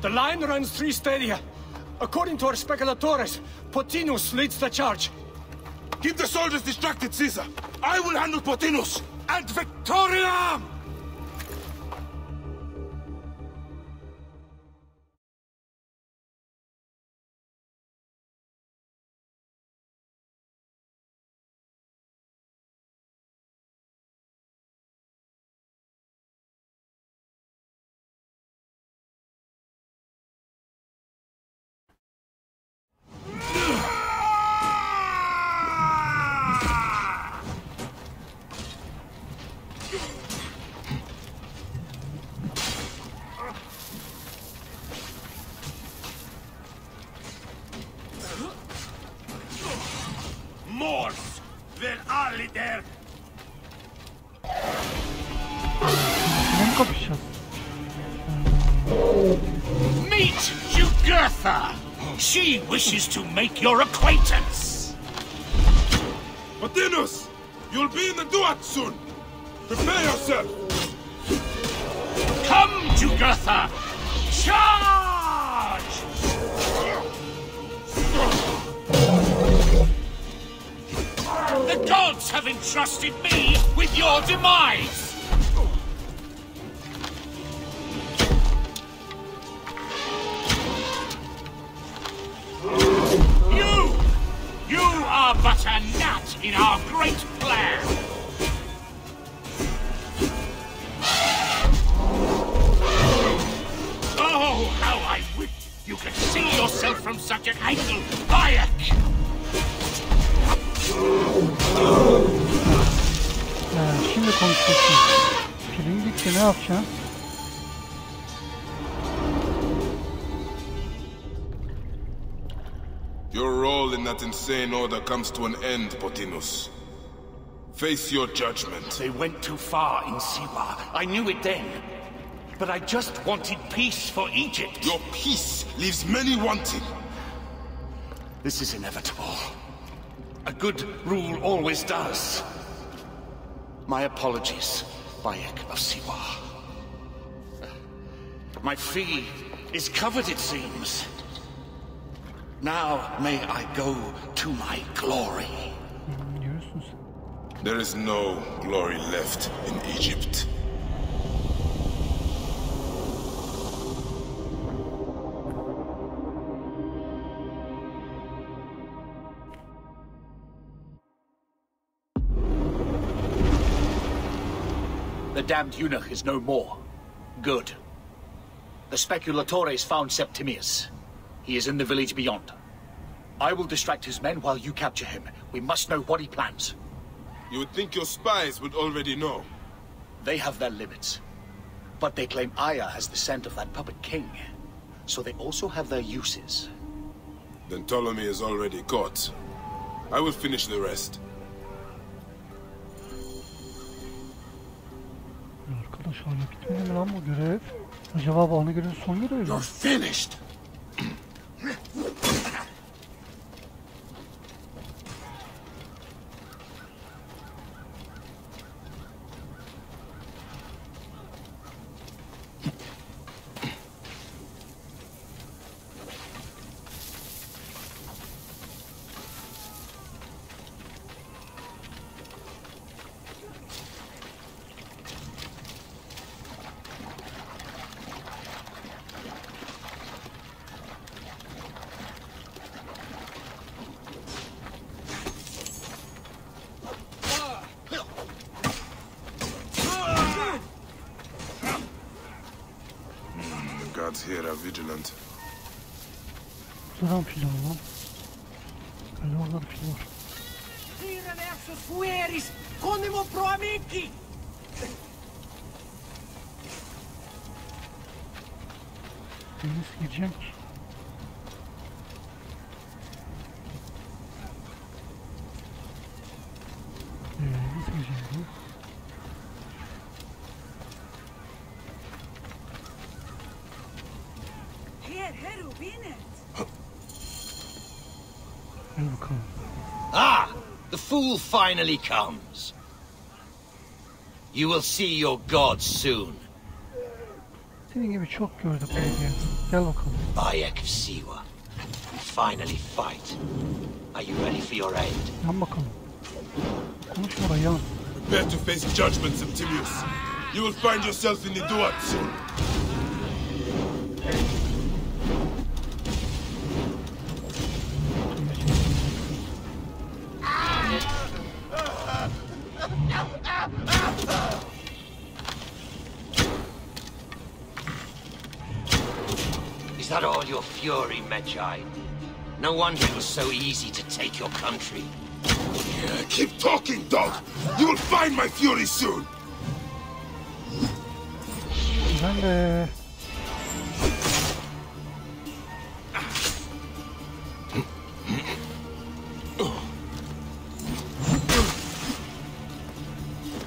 The line runs 3 stadia. According to our speculatores, Potinus leads the charge. Keep the soldiers distracted, Caesar. I will handle Potinus. And Victoriam! Mors vel Ali der. Meet Jugurtha! She wishes to make your acquaintance! Potinus! You'll be in the Duat soon! Prepare yourself! Come, Jugurtha! Charge! The gods have entrusted me with your demise! You are but a gnat in our great plan! Oh, how I wish you could see yourself from such an angle, Bayek! Şimdi konuşuyorsun. Film bitti, ne yapacaksın? Your role in that insane order comes to an end, Potinus. Face your judgment. They went too far in Siwa. I knew it then. But I just wanted peace for Egypt. Your peace leaves many wanting. This is inevitable. A good rule always does. My apologies, Bayek of Siwa. My fee is covered, it seems. Now may I go to my glory. There is no glory left in Egypt. The damned eunuch is no more. Good. The speculatores found Septimius. He is in the village beyond. I will distract his men while you capture him. We must know what he plans. You would think your spies would already know. They have their limits. But they claim Aya has the scent of that puppet king. So they also have their uses. Then Ptolemy is already caught. I will finish the rest. Arkadaş hala bitmedi mi lan bu görev? Acaba bana göre son görev mi? You're finished! guards here are vigilant. Buradan fil var lan. Galiba orada da fil var. Nasıl gireceğim ki? Nasıl gireceğim bu? Gel bakalım. Ah! The fool finally comes. You will see your gods soon. Senin gibi çok gördük belki. Gel bakalım. Bayek of Siwa. We finally fight. Are you ready for your end? Yan bakalım. Konuşma da yan. Prepare to face judgment, Septimius. You will find yourself in the Duat soon. Is that all your fury, Medjay? No wonder it was so easy to take your country. Yeah, keep talking, dog! You will find my fury soon! Ben de...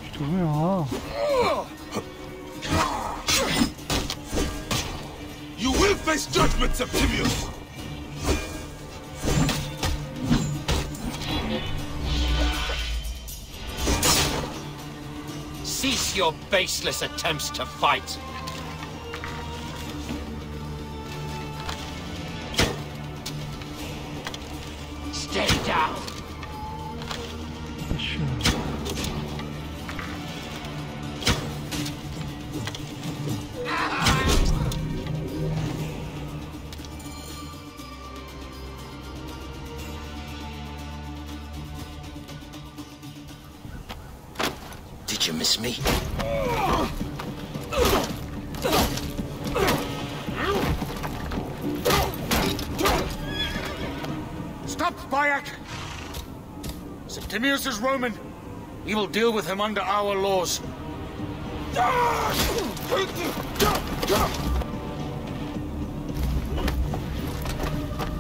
Hiç durmuyor ha. You will face judgment, Septimius! Cease your baseless attempts to fight. Stay down. Did you miss me? Stop, Bayek! Septimius is Roman. We will deal with him under our laws.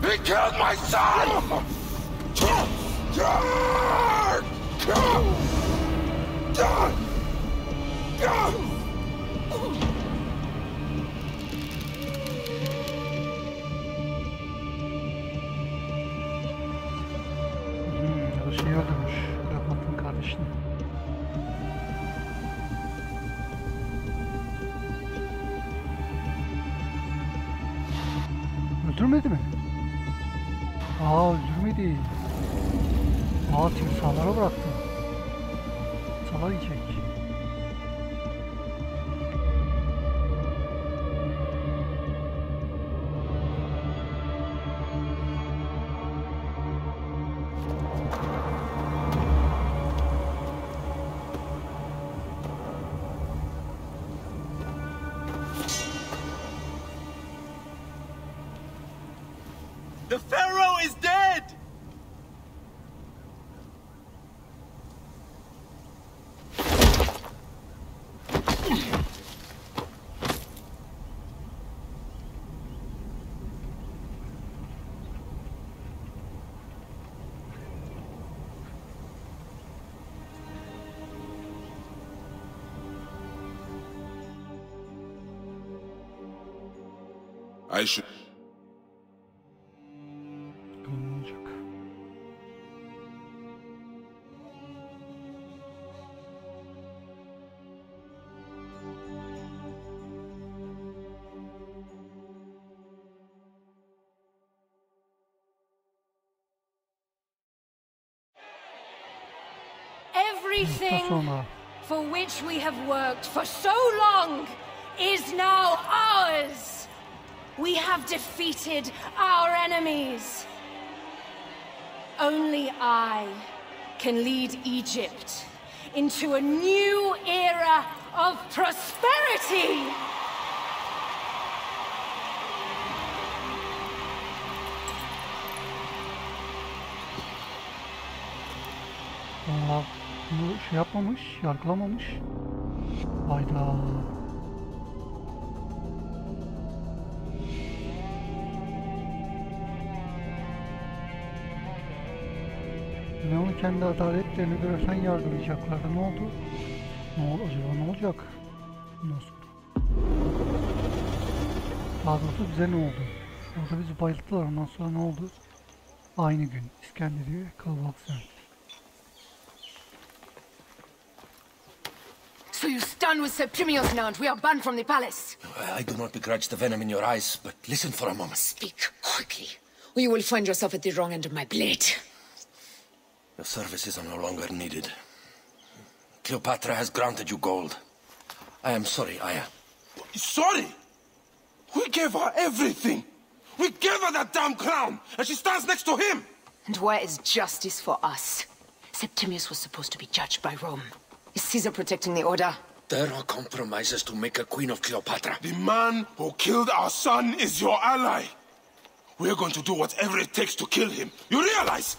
He killed my son! Şeyi öldürmüş. Kleopatra'nın kardeşini. Öldürmedi mi? Aa, öldürmedi. Aa, timsahlara bıraktı. Timsahlar yiyecek. The Pharaoh is dead! I should... Everything for which we have worked for so long is now ours. We have defeated our enemies. Only I can lead Egypt into a new era of prosperity. Daha bunu şey yapmamış, yargılamamış. Hayda. Ve onu kendi adaletlerine göre sen yargılayacaklardı. Ne oldu? Acaba ne olacak? Bundan sonra. Daha doğrusu bize ne oldu? Orada bizi bayılttılar. Ondan sonra ne oldu? Aynı gün İskenderiye kalabalık sen. So you stand with Septimius now and we are banned from the palace. I do not begrudge the venom in your eyes, but listen for a moment. Speak quickly, or you will find yourself at the wrong end of my blade. Your services are no longer needed. Cleopatra has granted you gold. I am sorry, Aya. Sorry? We gave her everything. We gave her that damn crown, and she stands next to him. And where is justice for us? Septimius was supposed to be judged by Rome. Is Caesar protecting the order? There are compromises to make a queen of Cleopatra. The man who killed our son is your ally. We're going to do whatever it takes to kill him. You realize?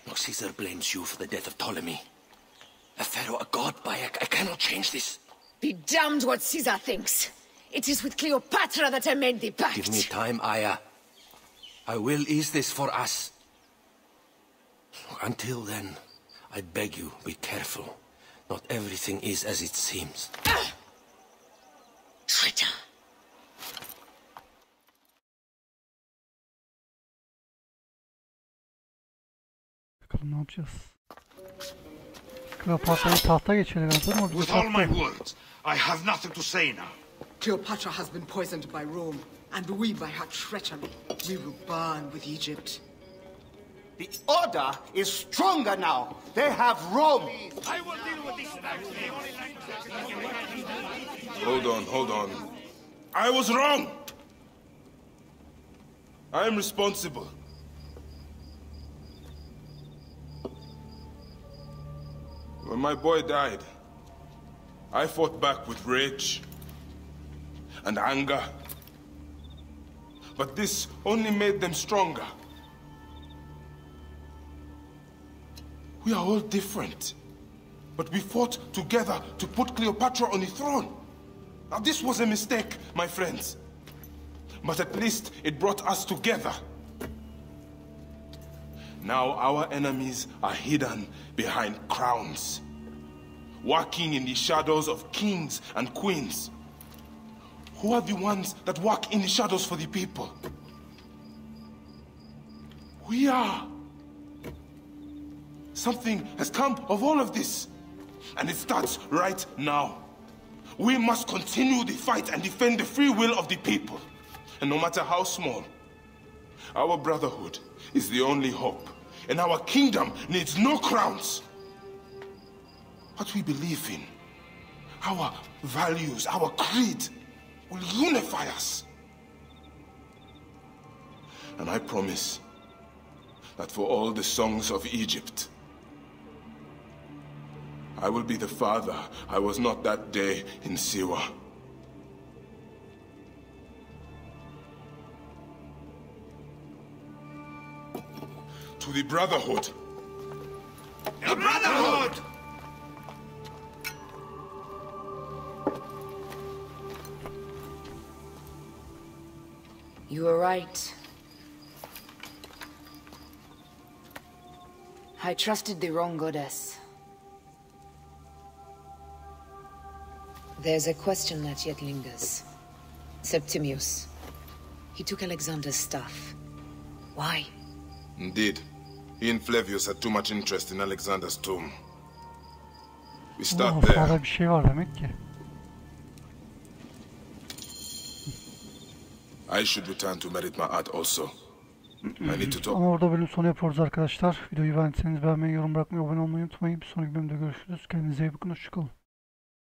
No, Caesar blames you for the death of Ptolemy. A pharaoh, a god, I cannot change this. Be damned what Caesar thinks. It is with Cleopatra that I made the pact. Give me time, Aya. I will ease this for us. Until then, I beg you, be careful. Not everything is as it seems. Traitor. Bakalım ne yapacağız? Kleopatra'yı tahta geçelim ama bizi With all my taktı. words, I have nothing to say now. Cleopatra has been poisoned by Rome, and we by her treachery. We will burn with Egypt. The order is stronger now. They have Rome. I will deal with this. Hold on. I was wrong. I am responsible. When my boy died, I fought back with rage and anger. But this only made them stronger. We are all different. But we fought together to put Cleopatra on the throne. Now this was a mistake, my friends. But at least it brought us together. Now our enemies are hidden behind crowns, walking in the shadows of kings and queens. Who are the ones that walk in the shadows for the people? We are. Something has come of all of this, and it starts right now. We must continue the fight and defend the free will of the people. And no matter how small, our brotherhood is the only hope, and our kingdom needs no crowns. What we believe in, our values, our creed, will unify us. And I promise that for all the songs of Egypt, I will be the father I was not that day in Siwa. To the Brotherhood. The Brotherhood! You were right. I trusted the wrong goddess. There's a question that yet lingers. Septimius. He took Alexander's staff. Why? Indeed. He and Flavius had too much interest in Alexander's tomb. We start there. Sağda bir şey var demek ki. I should return to merit my art also. I need to talk. Ama orada bölüm sonu yapıyoruz arkadaşlar. Videoyu beğendiyseniz beğenmeyi, yorum bırakmayı, abone olmayı unutmayın. Bir sonraki bölümde görüşürüz. Kendinize iyi bakın. Hoşçakalın.